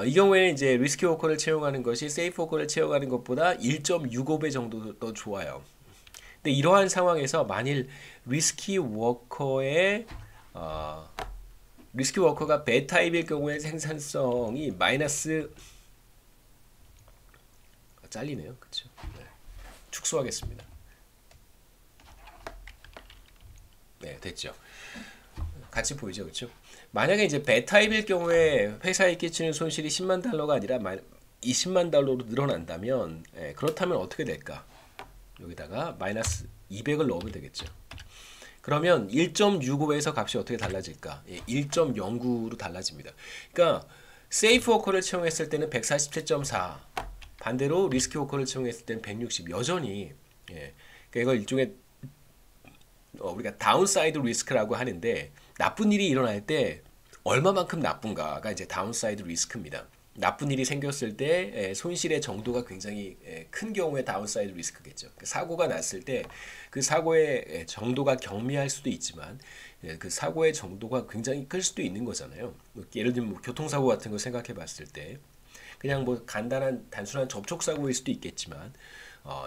이 경우에는 이제 리스키 워커를 채용하는 것이 세이프 워커를 채용하는 것보다 1.65배 정도 더 좋아요. 근데 이러한 상황에서 만일 리스키 워커가 배 타입일 경우에 생산성이 마이너스 잘리네요, 그렇죠? 축소하겠습니다. 네, 됐죠. 같이 보이죠, 그렇죠? 만약에 이제 배 타입일 경우에 회사에 끼치는 손실이 10만 달러가 아니라 20만 달러로 늘어난다면, 그렇다면 어떻게 될까? 여기다가 마이너스 200을 넣으면 되겠죠. 그러면 1.65에서 값이 어떻게 달라질까? 1.09로 달라집니다. 그러니까 세이프 워커를 채용했을 때는 147.4, 반대로 리스키 워커를 채용했을 때는 160. 여전히 그러니까 이걸 일종의 우리가 다운사이드 리스크라고 하는데, 나쁜 일이 일어날 때 얼마만큼 나쁜가가 이제 다운사이드 리스크입니다. 나쁜 일이 생겼을 때 손실의 정도가 굉장히 큰 경우에 다운사이드 리스크겠죠. 사고가 났을 때 그 사고의 정도가 경미할 수도 있지만 그 사고의 정도가 굉장히 클 수도 있는 거잖아요. 예를 들면 뭐 교통사고 같은 거 생각해 봤을 때 그냥 뭐 단순한 접촉사고일 수도 있겠지만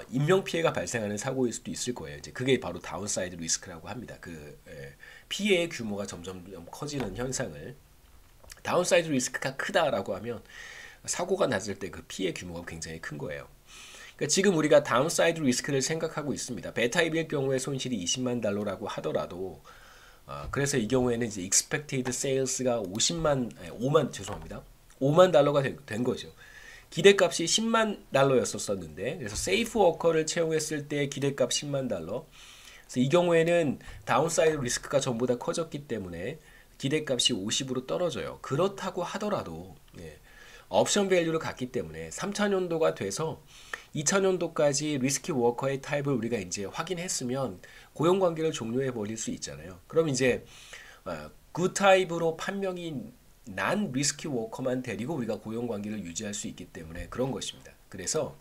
인명피해가 발생하는 사고일 수도 있을 거예요. 이제 그게 바로 다운사이드 리스크라고 합니다. 피해의 규모가 점점 커지는 현상을, 다운사이드 리스크가 크다라고 하면 사고가 났을 때 그 피해 규모가 굉장히 큰 거예요. 그러니까 지금 우리가 다운사이드 리스크를 생각하고 있습니다. 배 타입일 경우에 손실이 20만 달러라고 하더라도 그래서 이 경우에는 이제 expected sales가 5만 죄송합니다. 5만 달러가 된 거죠. 기대값이 10만 달러였었는데 그래서 세이프 워커를 채용했을 때 기대값 10만 달러. 그래서 이 경우에는 다운사이드 리스크가 전부 다 커졌기 때문에 기대값이 50으로 떨어져요. 그렇다고 하더라도 옵션 밸류를 갖기 때문에 3차년도가 돼서 2차년도까지 리스키 워커의 타입을 우리가 이제 확인했으면 고용 관계를 종료해 버릴 수 있잖아요. 그럼 이제 그 타입으로 판명이 난 리스키 워커만 데리고 우리가 고용 관계를 유지할 수 있기 때문에 그런 것입니다. 그래서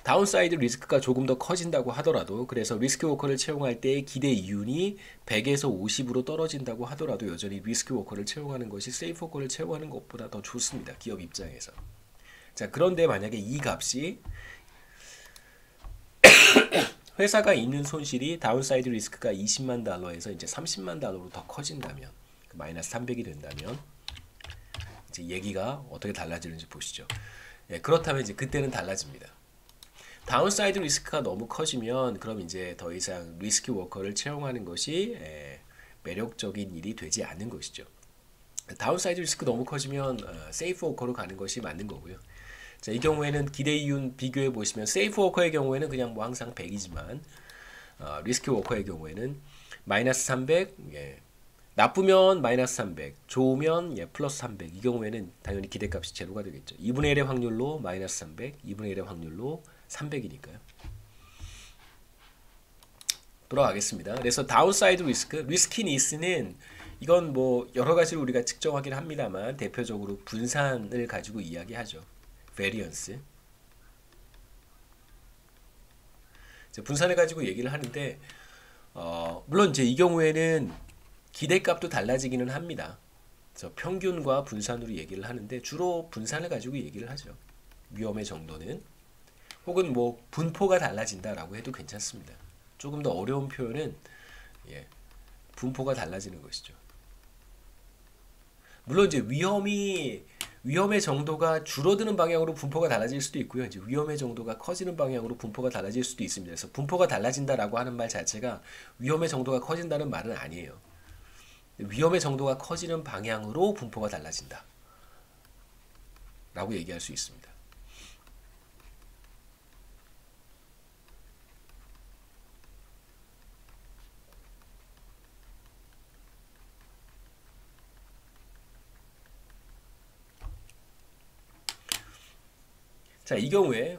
다운사이드 리스크가 조금 더 커진다고 하더라도 그래서 리스키 워커를 채용할 때의 기대 이윤이 100에서 50으로 떨어진다고 하더라도 여전히 리스키 워커를 채용하는 것이 세이프 워커를 채용하는 것보다 더 좋습니다. 기업 입장에서. 자, 그런데 만약에 이 값이 회사가 있는 손실이 다운사이드 리스크가 20만 달러에서 이제 30만 달러로 더 커진다면 마이너스 300이 된다면 이제 얘기가 어떻게 달라지는지 보시죠. 그렇다면 이제 그때는 달라집니다. 다운사이드 리스크가 너무 커지면 그럼 이제 더 이상 리스키 워커를 채용하는 것이 매력적인 일이 되지 않는 것이죠. 다운사이드 리스크 너무 커지면 세이프 워커로 가는 것이 맞는 거고요. 자, 이 경우에는 기대 이윤 비교해 보시면 세이프 워커의 경우에는 그냥 뭐 항상 100이지만 리스키 워커의 경우에는 마이너스 300, 나쁘면 마이너스 300, 좋으면 플러스 300. 이 경우에는 당연히 기대값이 제로가 되겠죠. 2분의 1의 확률로 마이너스 300, 2분의 1의 확률로 300이니까요. 돌아가겠습니다. 그래서 다운사이드 리스키니스는 이건 뭐 여러 가지로 우리가 측정하긴 합니다만 대표적으로 분산을 가지고 이야기하죠. variance. 분산을 가지고 얘기를 하는데 물론 이제 이 경우에는 기대값도 달라지기는 합니다. 그래서 평균과 분산으로 얘기를 하는데 주로 분산을 가지고 얘기를 하죠. 위험의 정도는 혹은 뭐 분포가 달라진다라고 해도 괜찮습니다. 조금 더 어려운 표현은 분포가 달라지는 것이죠. 물론 이제 위험의 정도가 줄어드는 방향으로 분포가 달라질 수도 있고요. 이제 위험의 정도가 커지는 방향으로 분포가 달라질 수도 있습니다. 그래서 분포가 달라진다라고 하는 말 자체가 위험의 정도가 커진다는 말은 아니에요. 위험의 정도가 커지는 방향으로 분포가 달라진다 라고 얘기할 수 있습니다. 자, 이 경우에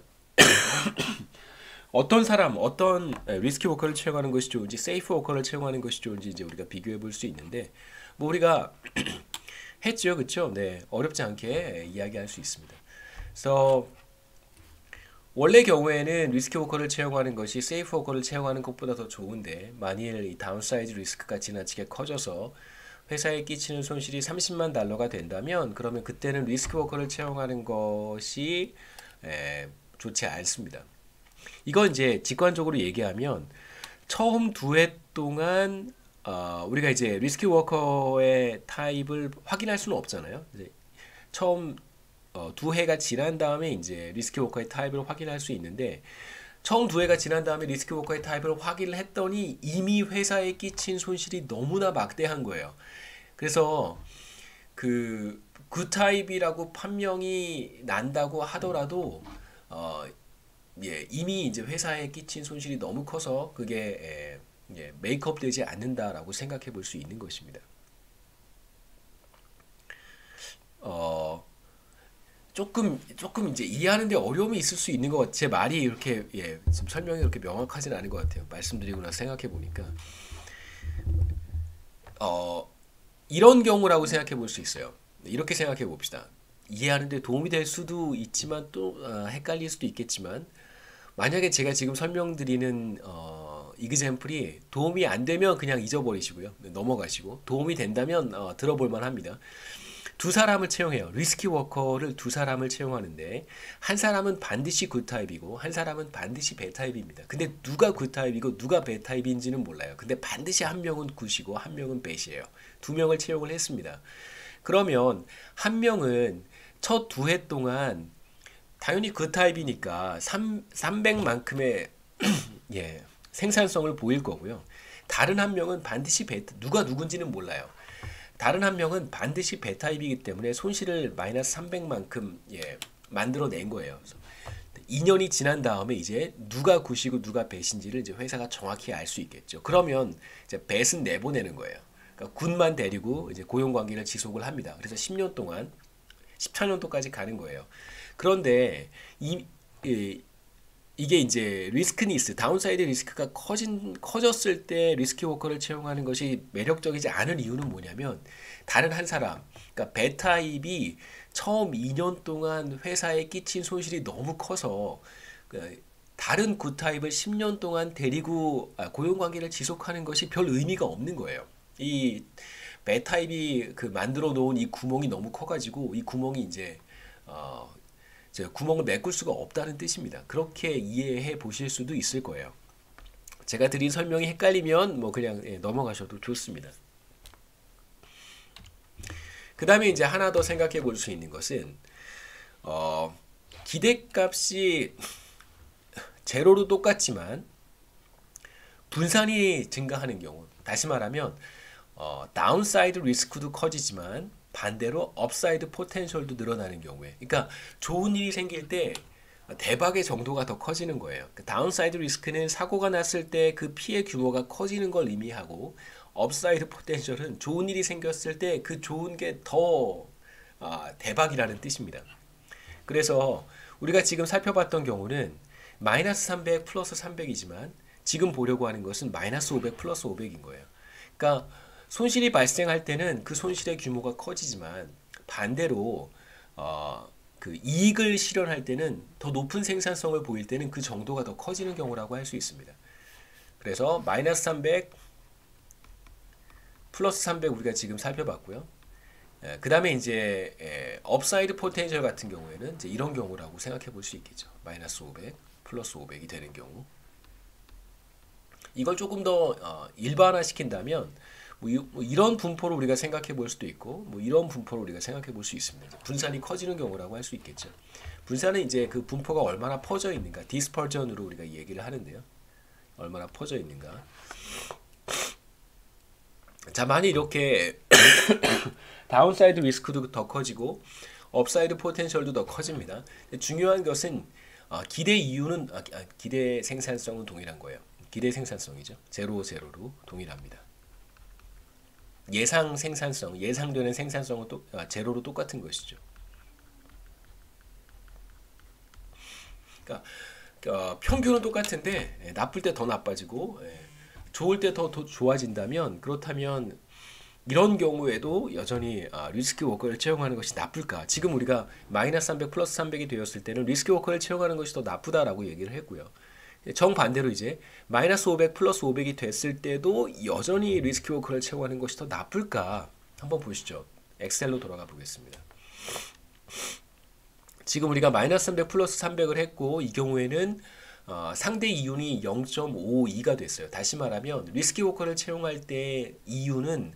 어떤 리스키 워커를 채용하는 것이 좋은지 세이프 워커를 채용하는 것이 좋은지 이제 우리가 비교해 볼 수 있는데 뭐 우리가 했죠, 그렇죠? 네, 어렵지 않게 이야기할 수 있습니다. 그래서 원래 경우에는 리스키 워커를 채용하는 것이 세이프 워커를 채용하는 것보다 더 좋은데 만일 이 다운사이즈 리스크가 지나치게 커져서 회사에 끼치는 손실이 30만 달러가 된다면 그러면 그때는 리스키 워커를 채용하는 것이 좋지 않습니다. 이건 이제 직관적으로 얘기하면 처음 2해 동안 우리가 이제 리스키 워커의 타입을 확인할 수는 없잖아요. 이제 처음 2해가 지난 다음에 이제 리스키 워커의 타입을 확인할 수 있는데 처음 2해가 지난 다음에 리스키 워커의 타입을 확인을 했더니 이미 회사에 끼친 손실이 너무나 막대한 거예요. 그래서 그 타입이라고 판명이 난다고 하더라도 이미 이제 회사에 끼친 손실이 너무 커서 그게 메이크업 되지 않는다라고 생각해 볼 수 있는 것입니다. 조금 이제 이해하는데 어려움이 있을 수 있는 것 같아요. 제 말이 이렇게 지금 설명이 그렇게 명확하진 않은 것 같아요. 말씀드리고 나서 생각해 보니까 이런 경우라고 생각해 볼 수 있어요. 이렇게 생각해 봅시다. 이해하는데 도움이 될 수도 있지만 또 헷갈릴 수도 있겠지만 만약에 제가 지금 설명드리는 이그젬플이 도움이 안 되면 그냥 잊어버리시고요. 넘어가시고 도움이 된다면 들어볼만 합니다. 두 사람을 채용해요. 리스키 워커를 두 사람을 채용하는데 한 사람은 반드시 굿타입이고 한 사람은 반드시 배타입입니다. 근데 누가 굿타입이고 누가 배타입인지는 몰라요. 근데 반드시 한 명은 굿이고 한 명은 배시예요. 두 명을 채용을 했습니다. 그러면 한 명은 첫 2해 동안 당연히 굿타입이니까 300만큼의 생산성을 보일 거고요. 다른 한 명은 반드시 누가 누군지는 몰라요. 다른 한 명은 반드시 배타입이기 때문에 손실을 마이너스 300만큼 만들어낸 거예요. 그래서 2년이 지난 다음에 이제 누가 굿이고 누가 배신지를 이제 회사가 정확히 알 수 있겠죠. 그러면 이제 배은 내보내는 거예요. 그러니까 굿만 데리고 이제 고용 관계를 지속을 합니다. 그래서 10년 동안 14년도까지 가는 거예요. 그런데 이게 이제 리스크니스, 다운사이드 리스크가 커졌을 때 리스키 워커를 채용하는 것이 매력적이지 않은 이유는 뭐냐면 다른 한 사람, 그러니까 배타입이 처음 2년 동안 회사에 끼친 손실이 너무 커서 다른 굿타입을 10년 동안 데리고 고용관계를 지속하는 것이 별 의미가 없는 거예요. 이 배타입이 만들어 놓은 이 구멍이 너무 커가지고 이 구멍이 이제 구멍을 메꿀 수가 없다는 뜻입니다. 그렇게 이해해 보실 수도 있을 거예요. 제가 드린 설명이 헷갈리면 뭐 그냥 넘어가셔도 좋습니다. 그 다음에 이제 하나 더 생각해 볼 수 있는 것은 기대값이 제로로 똑같지만 분산이 증가하는 경우, 다시 말하면 다운사이드 리스크도 커지지만 반대로 업사이드 포텐셜도 늘어나는 경우에, 그러니까 좋은 일이 생길 때 대박의 정도가 더 커지는 거예요. 다운사이드 리스크는 사고가 났을 때 그 피해 규모가 커지는 걸 의미하고, 업사이드 포텐셜은 좋은 일이 생겼을 때 그 좋은 게 더 대박이라는 뜻입니다. 그래서 우리가 지금 살펴봤던 경우는 마이너스 300 플러스 300이지만 지금 보려고 하는 것은 마이너스 500 플러스 500인 거예요. 그러니까 손실이 발생할 때는 그 손실의 규모가 커지지만 반대로 그 이익을 실현할 때는 더 높은 생산성을 보일 때는 그 정도가 더 커지는 경우라고 할 수 있습니다. 그래서 마이너스 300 플러스 300 우리가 지금 살펴봤고요. 그 다음에 이제 업사이드 포텐셜 같은 경우에는 이제 이런 경우라고 생각해 볼 수 있겠죠. 마이너스 500 플러스 500이 되는 경우. 이걸 조금 더 일반화 시킨다면 뭐 이런 분포로 우리가 생각해 볼 수도 있고, 뭐 이런 분포로 우리가 생각해 볼 수 있습니다. 분산이 커지는 경우라고 할 수 있겠죠. 분산은 이제 그 분포가 얼마나 퍼져 있는가, 디스퍼전으로 우리가 얘기를 하는데요. 얼마나 퍼져 있는가. 자, 만약 이렇게 다운사이드 리스크도 더 커지고 업사이드 포텐셜도 더 커집니다. 중요한 것은 기대 이유는 기대 생산성은 동일한 거예요. 기대 생산성이죠. 제로로 동일합니다. 예상 생산성, 예상되는 생산성은 제로로 똑같은 것이죠. 그러니까 평균은 똑같은데 나쁠 때 더 나빠지고 좋을 때 더 좋아진다면, 그렇다면 이런 경우에도 여전히 리스크 워커를 채용하는 것이 나쁠까? 지금 우리가 마이너스 300 플러스 300이 되었을 때는 리스크 워커를 채용하는 것이 더 나쁘다라고 얘기를 했고요. 정반대로 이제 마이너스 500 플러스 500이 됐을 때도 여전히 리스크 워커를 채용하는 것이 더 나쁠까? 한번 보시죠. 엑셀로 돌아가 보겠습니다. 지금 우리가 마이너스 300 플러스 300을 했고, 이 경우에는 상대 이윤이 0.52가 됐어요. 다시 말하면 리스크 워커를 채용할 때 이윤은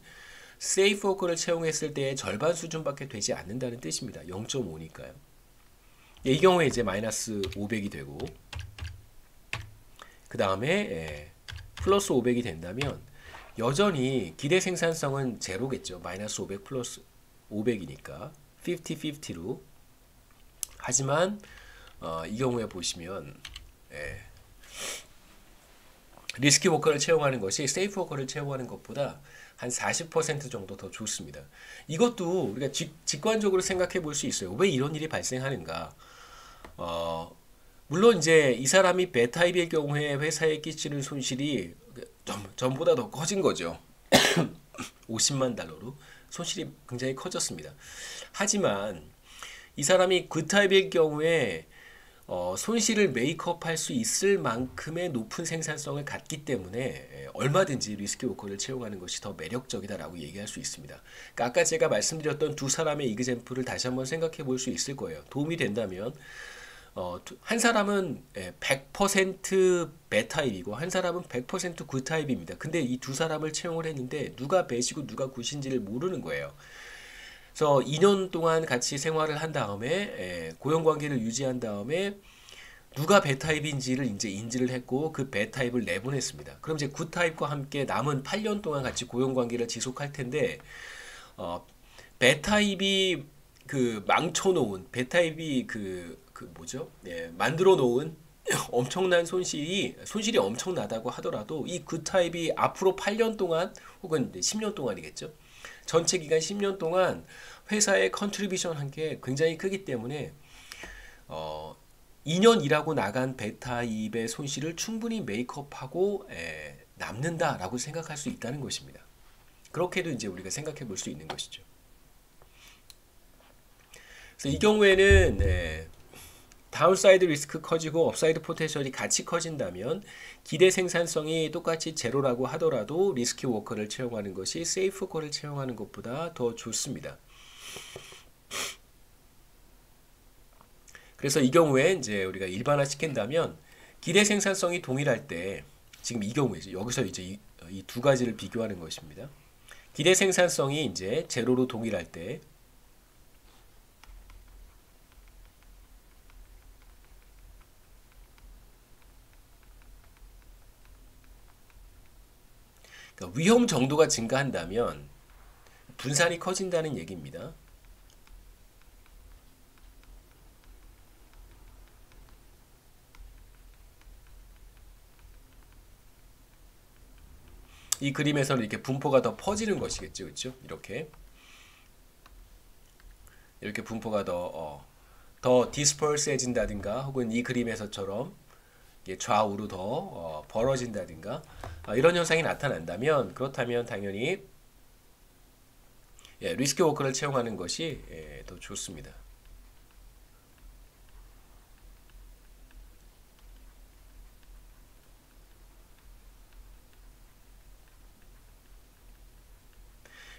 세이프 워커를 채용했을 때의 절반 수준밖에 되지 않는다는 뜻입니다. 0.5니까요. 이 경우에 이제 마이너스 500이 되고, 그 다음에 플러스 500이 된다면 여전히 기대 생산성은 제로겠죠. 마이너스 500 플러스 500이니까 50-50로. 하지만 이 경우에 보시면 리스키 워커를 채용하는 것이 세이프 워커를 채용하는 것보다 한 40% 정도 더 좋습니다. 이것도 우리가 직관적으로 생각해 볼 수 있어요. 왜 이런 일이 발생하는가? 물론 이제 이 사람이 배타입일 경우에 회사에 끼치는 손실이 전보다 더 커진 거죠. 50만 달러로 손실이 굉장히 커졌습니다. 하지만 이 사람이 굿타입일 경우에 손실을 메이크업할 수 있을 만큼의 높은 생산성을 갖기 때문에 얼마든지 리스키 워커를 채용하는 것이 더 매력적이다라고 얘기할 수 있습니다. 그러니까 아까 제가 말씀드렸던 두 사람의 이그젬플을 다시 한번 생각해 볼 수 있을 거예요. 도움이 된다면 한 사람은 100% 배타입이고 한 사람은 100% 굿타입입니다. 근데 이 두 사람을 채용을 했는데 누가 배시고 누가 굿인지를 모르는 거예요. 그래서 2년 동안 같이 생활을 한 다음에 고용관계를 유지한 다음에 누가 배타입인지를 이제 인지를 했고 그 배타입을 내보냈습니다. 그럼 이제 굿타입과 함께 남은 8년 동안 같이 고용관계를 지속할 텐데 어, 배타입이 그 망쳐놓은 배타입이 그 뭐죠? 예, 만들어 놓은 엄청난 손실이 엄청나다고 하더라도 이 굿타입이 앞으로 8년 동안 혹은 10년 동안이겠죠. 전체 기간 10년 동안 회사에 컨트리뷰션 한 게 굉장히 크기 때문에 2년 일하고 나간 배타입의 손실을 충분히 메이크업하고 남는다라고 생각할 수 있다는 것입니다. 그렇게도 이제 우리가 생각해 볼 수 있는 것이죠. 그래서 이 경우에는 다운사이드 리스크 커지고 업사이드 포텐셜이 같이 커진다면 기대 생산성이 똑같이 제로라고 하더라도 리스키 워커를 채용하는 것이 세이프 워커를 채용하는 것보다 더 좋습니다. 그래서 이 경우에 이제 우리가 일반화 시킨다면 기대 생산성이 동일할 때 지금 이 경우에 여기서 이제 이 두 가지를 비교하는 것입니다. 기대 생산성이 이제 제로로 동일할 때 그러니까 위험 정도가 증가한다면 분산이 커진다는 얘기입니다. 이 그림에서는 이렇게 분포가 더 퍼지는 것이겠죠, 그렇죠? 이렇게 분포가 더 디스퍼스해진다든가, 혹은 이 그림에서처럼 좌우로 더 벌어진다든가 이런 현상이 나타난다면 그렇다면 당연히 리스크 워커를 채용하는 것이 더 좋습니다.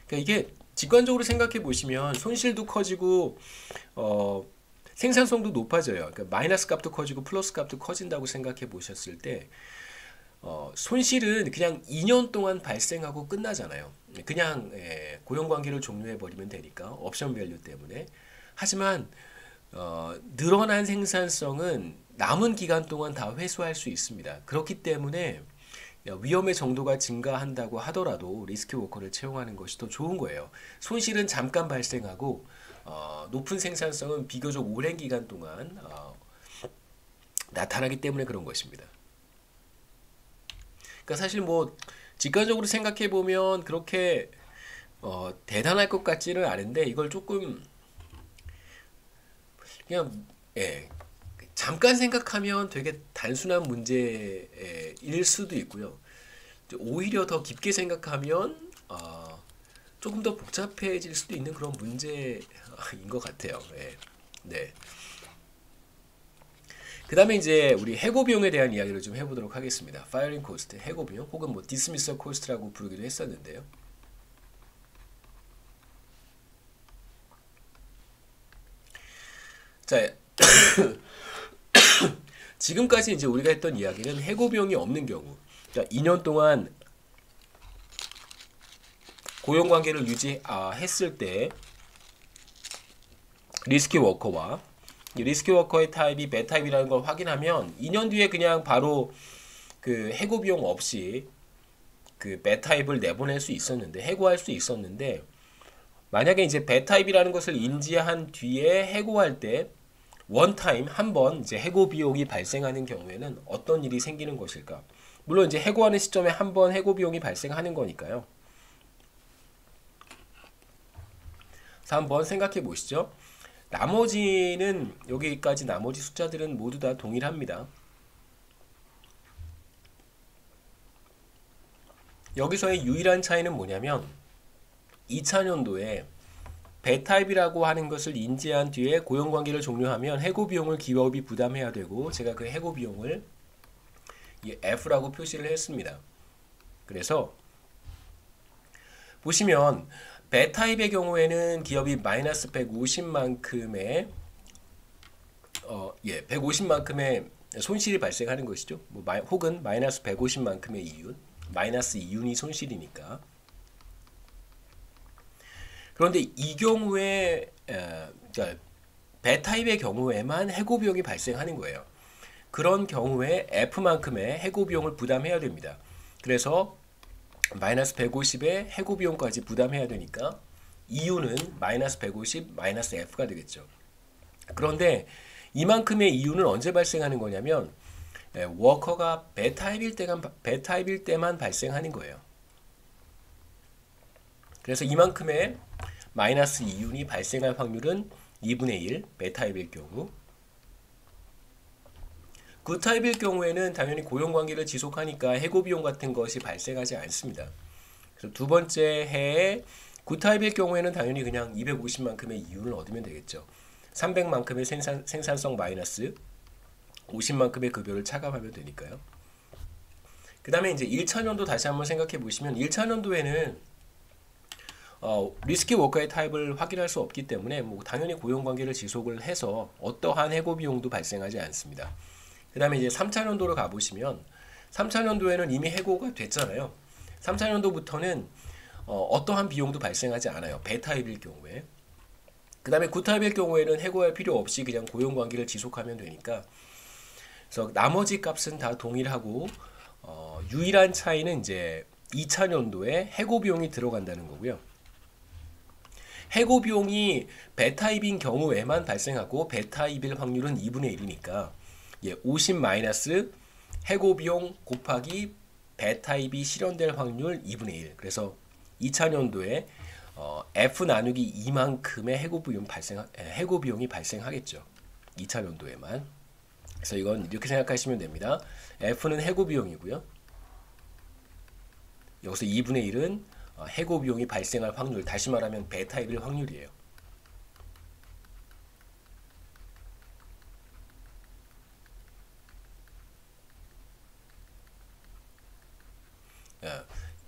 그러니까 이게 직관적으로 생각해 보시면 손실도 커지고 생산성도 높아져요. 그러니까 마이너스 값도 커지고 플러스 값도 커진다고 생각해 보셨을 때 손실은 그냥 2년 동안 발생하고 끝나잖아요. 그냥 고용관계를 종료해 버리면 되니까 옵션 밸류 때문에. 하지만 늘어난 생산성은 남은 기간 동안 다 회수할 수 있습니다. 그렇기 때문에 위험의 정도가 증가한다고 하더라도 리스크 워커를 채용하는 것이 더 좋은 거예요. 손실은 잠깐 발생하고 높은 생산성은 비교적 오랜 기간 동안 나타나기 때문에 그런 것입니다. 그러니까 사실 뭐 직관적으로 생각해 보면 그렇게 대단할 것 같지는 않은데 이걸 조금 그냥 잠깐 생각하면 되게 단순한 문제일 수도 있고요. 오히려 더 깊게 생각하면 조금 더 복잡해질 수도 있는 그런 문제인 것 같아요. 네. 그 다음에 이제 우리 해고 비용에 대한 이야기를 좀 해보도록 하겠습니다. 파이어링 코스트, 해고 비용, 혹은 뭐 디스미설 코스트라고 부르기도 했었는데요. 자, 지금까지 이제 우리가 했던 이야기는 해고 비용이 없는 경우, 그러니까 2년 동안 고용 관계를 유지했을 때 리스키 워커와 리스키 워커의 타입이 배타입이라는 걸 확인하면 2년 뒤에 그냥 바로 그 해고 비용 없이 그 배타입을 내보낼 수 있었는데, 해고할 수 있었는데, 만약에 이제 배타입이라는 것을 인지한 뒤에 해고할 때 원타임 한 번 이제 해고 비용이 발생하는 경우에는 어떤 일이 생기는 것일까? 물론 이제 해고하는 시점에 한 번 해고 비용이 발생하는 거니까요. 그래서 한번 생각해 보시죠. 나머지는 여기까지 나머지 숫자들은 모두 다 동일합니다. 여기서의 유일한 차이는 뭐냐면 2000년도에 배타입이라고 하는 것을 인지한 뒤에 고용관계를 종료하면 해고 비용을 기업이 부담해야 되고, 제가 그 해고 비용을 F라고 표시를 했습니다. 그래서 보시면 배타입의 경우에는 기업이 마이너스 150만큼의 150만큼의 손실이 발생하는 것이죠. 혹은 마이너스 150만큼의 이윤, 마이너스 이윤이 손실이니까. 그런데 이 경우에 그러니까 배타입의 경우에만 해고 비용이 발생하는 거예요. 그런 경우에 F만큼의 해고 비용을 부담해야 됩니다. 그래서 마이너스 150에 해고 비용까지 부담해야 되니까 이유는 마이너스 150 마이너스 F가 되겠죠. 그런데 이만큼의 이유는 언제 발생하는 거냐면 워커가 배타입일 때만 발생하는 거예요. 그래서 이만큼의 마이너스 이윤이 발생할 확률은 2분의 1 베타입일 경우, 굿타입일 경우에는 당연히 고용관계를 지속하니까 해고비용 같은 것이 발생하지 않습니다. 그래서 두 번째 해에 굿타입일 경우에는 당연히 그냥 250만큼의 이윤을 얻으면 되겠죠. 300만큼의 생산성 마이너스 50만큼의 급여를 차감하면 되니까요. 그 다음에 이제 1차년도 다시 한번 생각해 보시면 1차년도에는 리스키 워커의 타입을 확인할 수 없기 때문에 뭐 당연히 고용관계를 지속을 해서 어떠한 해고 비용도 발생하지 않습니다. 그 다음에 이제 3차년도로 가보시면 3차년도에는 이미 해고가 됐잖아요. 3차년도부터는 어떠한 비용도 발생하지 않아요. 배타입일 경우에. 그 다음에 굿타입일 경우에는 해고할 필요 없이 그냥 고용관계를 지속하면 되니까, 그래서 나머지 값은 다 동일하고 유일한 차이는 이제 2차년도에 해고 비용이 들어간다는 거고요. 해고 비용이 배타입인 경우에만 발생하고 배타입일 확률은 2분의 1이니까 50 마이너스 해고 비용 곱하기 배타입이 실현될 확률 2분의 1. 그래서 2차년도에 F 나누기 2만큼의 해고 비용이 발생하겠죠. 2차년도에만. 그래서 이건 이렇게 생각하시면 됩니다. F는 해고 비용이고요. 여기서 2분의 1은 해고 비용이 발생할 확률, 다시 말하면 배타입일 확률이에요.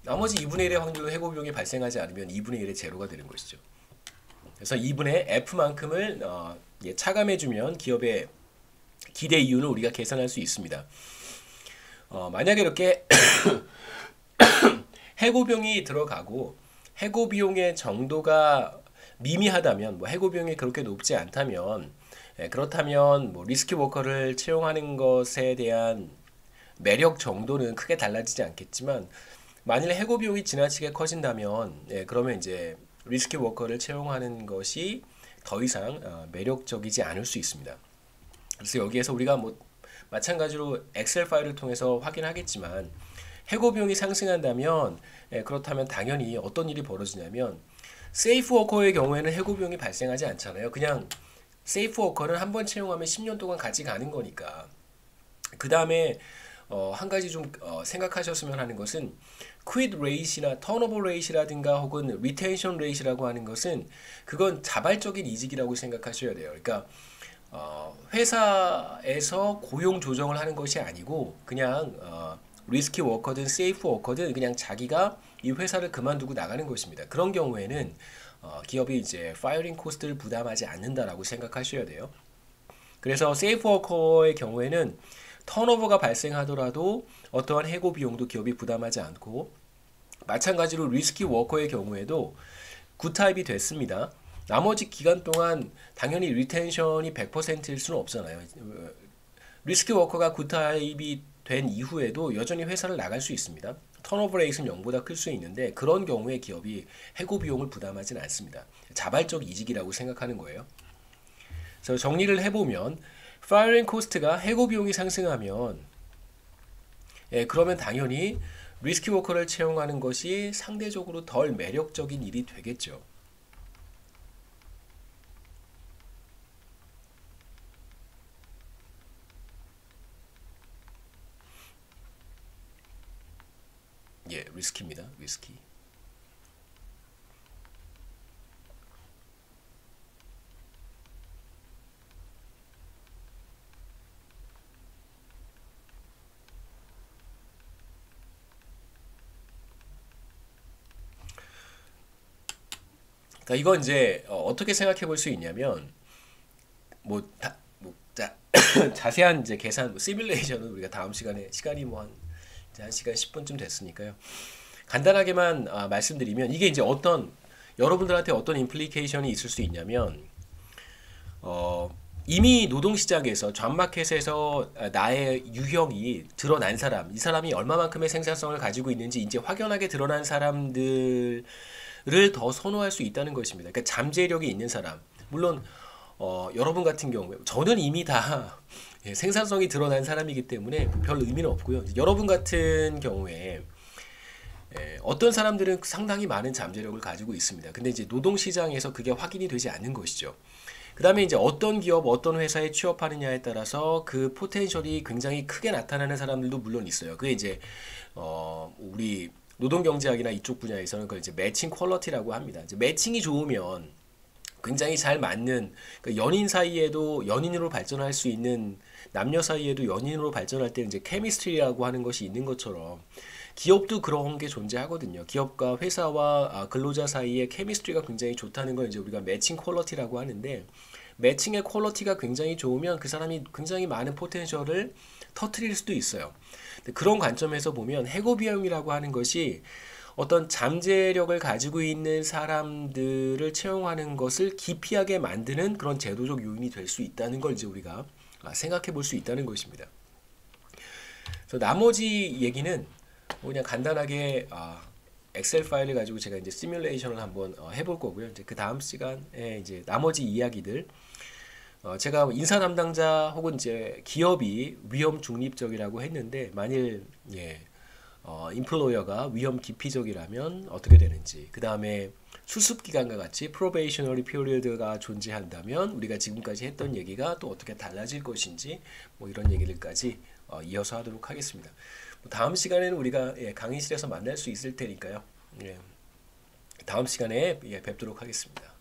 나머지 2분의 1의 확률로 해고 비용이 발생하지 않으면 2분의 1의 제로가 되는 것이죠. 그래서 2분의 F만큼을 차감해주면 기업의 기대 이윤을 우리가 계산할 수 있습니다. 만약에 이렇게 해고 비용이 들어가고 해고 비용의 정도가 미미하다면, 뭐 해고 비용이 그렇게 높지 않다면, 그렇다면 뭐 리스키 워커를 채용하는 것에 대한 매력 정도는 크게 달라지지 않겠지만, 만일 해고 비용이 지나치게 커진다면 그러면 이제 리스키 워커를 채용하는 것이 더 이상 매력적이지 않을 수 있습니다. 그래서 여기에서 우리가 뭐 마찬가지로 엑셀 파일을 통해서 확인하겠지만, 해고 비용이 상승한다면 그렇다면 당연히 어떤 일이 벌어지냐면, 세이프 워커의 경우에는 해고 비용이 발생하지 않잖아요. 그냥 세이프 워커는 한번 채용하면 10년 동안 같이 가는 거니까. 그 다음에 한 가지 좀 생각하셨으면 하는 것은 quit rate이나 turnover rate이라든가 혹은 retention rate이라고 하는 것은 그건 자발적인 이직이라고 생각하셔야 돼요. 그러니까 회사에서 고용 조정을 하는 것이 아니고 그냥 리스키 워커든 세이프 워커든 그냥 자기가 이 회사를 그만두고 나가는 것입니다. 그런 경우에는 기업이 이제 파이어링 코스트를 부담하지 않는다라고 생각하셔야 돼요. 그래서 세이프 워커의 경우에는 턴오버가 발생하더라도 어떠한 해고 비용도 기업이 부담하지 않고, 마찬가지로 리스키 워커의 경우에도 굿타입이 됐습니다. 나머지 기간 동안 당연히 리텐션이 100%일 수는 없잖아요. 리스키 워커가 굿타입이 된 이후에도 여전히 회사를 나갈 수 있습니다. 턴오버 레이트는 0보다 클 수 있는데 그런 경우에 기업이 해고 비용을 부담하지는 않습니다. 자발적 이직이라고 생각하는 거예요. 그래서 정리를 해보면 파이어링 코스트가 해고 비용이 상승하면 그러면 당연히 리스키 워커를 채용하는 것이 상대적으로 덜 매력적인 일이 되겠죠. 리스키입니다. 리스키. 그러니까 이건 이제 어떻게 생각해 볼 수 있냐면 자세한 이제 계산 시뮬레이션은 우리가 다음 시간에 시간이 뭐 한 시간 10분쯤 됐으니까요. 간단하게만 말씀드리면 이게 이제 여러분들한테 어떤 임플리케이션이 있을 수 있냐면 이미 노동시장에서 존마켓에서 나의 유형이 드러난 사람, 이 사람이 얼마만큼의 생산성을 가지고 있는지 이제 확연하게 드러난 사람들을 더 선호할 수 있다는 것입니다. 그러니까 잠재력이 있는 사람. 물론 여러분 같은 경우에 저는 이미 다 예, 생산성이 드러난 사람이기 때문에 별 의미는 없고요. 여러분 같은 경우에 어떤 사람들은 상당히 많은 잠재력을 가지고 있습니다. 근데 이제 노동시장에서 그게 확인이 되지 않는 것이죠. 그 다음에 이제 어떤 기업, 어떤 회사에 취업하느냐에 따라서 그 포텐셜이 굉장히 크게 나타나는 사람들도 물론 있어요. 그게 이제, 우리 노동경제학이나 이쪽 분야에서는 그걸 이제 매칭 퀄러티라고 합니다. 이제 매칭이 좋으면 굉장히 잘 맞는, 그 연인 사이에도 연인으로 발전할 수 있는, 남녀 사이에도 연인으로 발전할 때 이제 케미스트리라고 하는 것이 있는 것처럼 기업도 그런 게 존재하거든요. 기업과 회사와 근로자 사이에 케미스트리가 굉장히 좋다는 걸 이제 우리가 매칭 퀄러티라고 하는데, 매칭의 퀄러티가 굉장히 좋으면 그 사람이 굉장히 많은 포텐셜을 터트릴 수도 있어요. 그런 관점에서 보면 해고 비용이라고 하는 것이 어떤 잠재력을 가지고 있는 사람들을 채용하는 것을 기피하게 만드는 그런 제도적 요인이 될 수 있다는 걸 이제 우리가 생각해 볼 수 있다는 것입니다. 그래서 나머지 얘기는 뭐 그냥 간단하게 엑셀 파일을 가지고 제가 이제 시뮬레이션을 한번 해볼 거고요. 이제 그 다음 시간에 이제 나머지 이야기들, 제가 인사 담당자 혹은 이제 기업이 위험 중립적이라고 했는데, 만일 인플로이어가 위험 기피적이라면 어떻게 되는지, 그 다음에 수습 기간과 같이 프로베이셔너리 피리어드가 존재한다면 우리가 지금까지 했던 얘기가 또 어떻게 달라질 것인지, 뭐 이런 얘기들까지 이어서 하도록 하겠습니다. 다음 시간에는 우리가 강의실에서 만날 수 있을 테니까요. 다음 시간에 뵙도록 하겠습니다.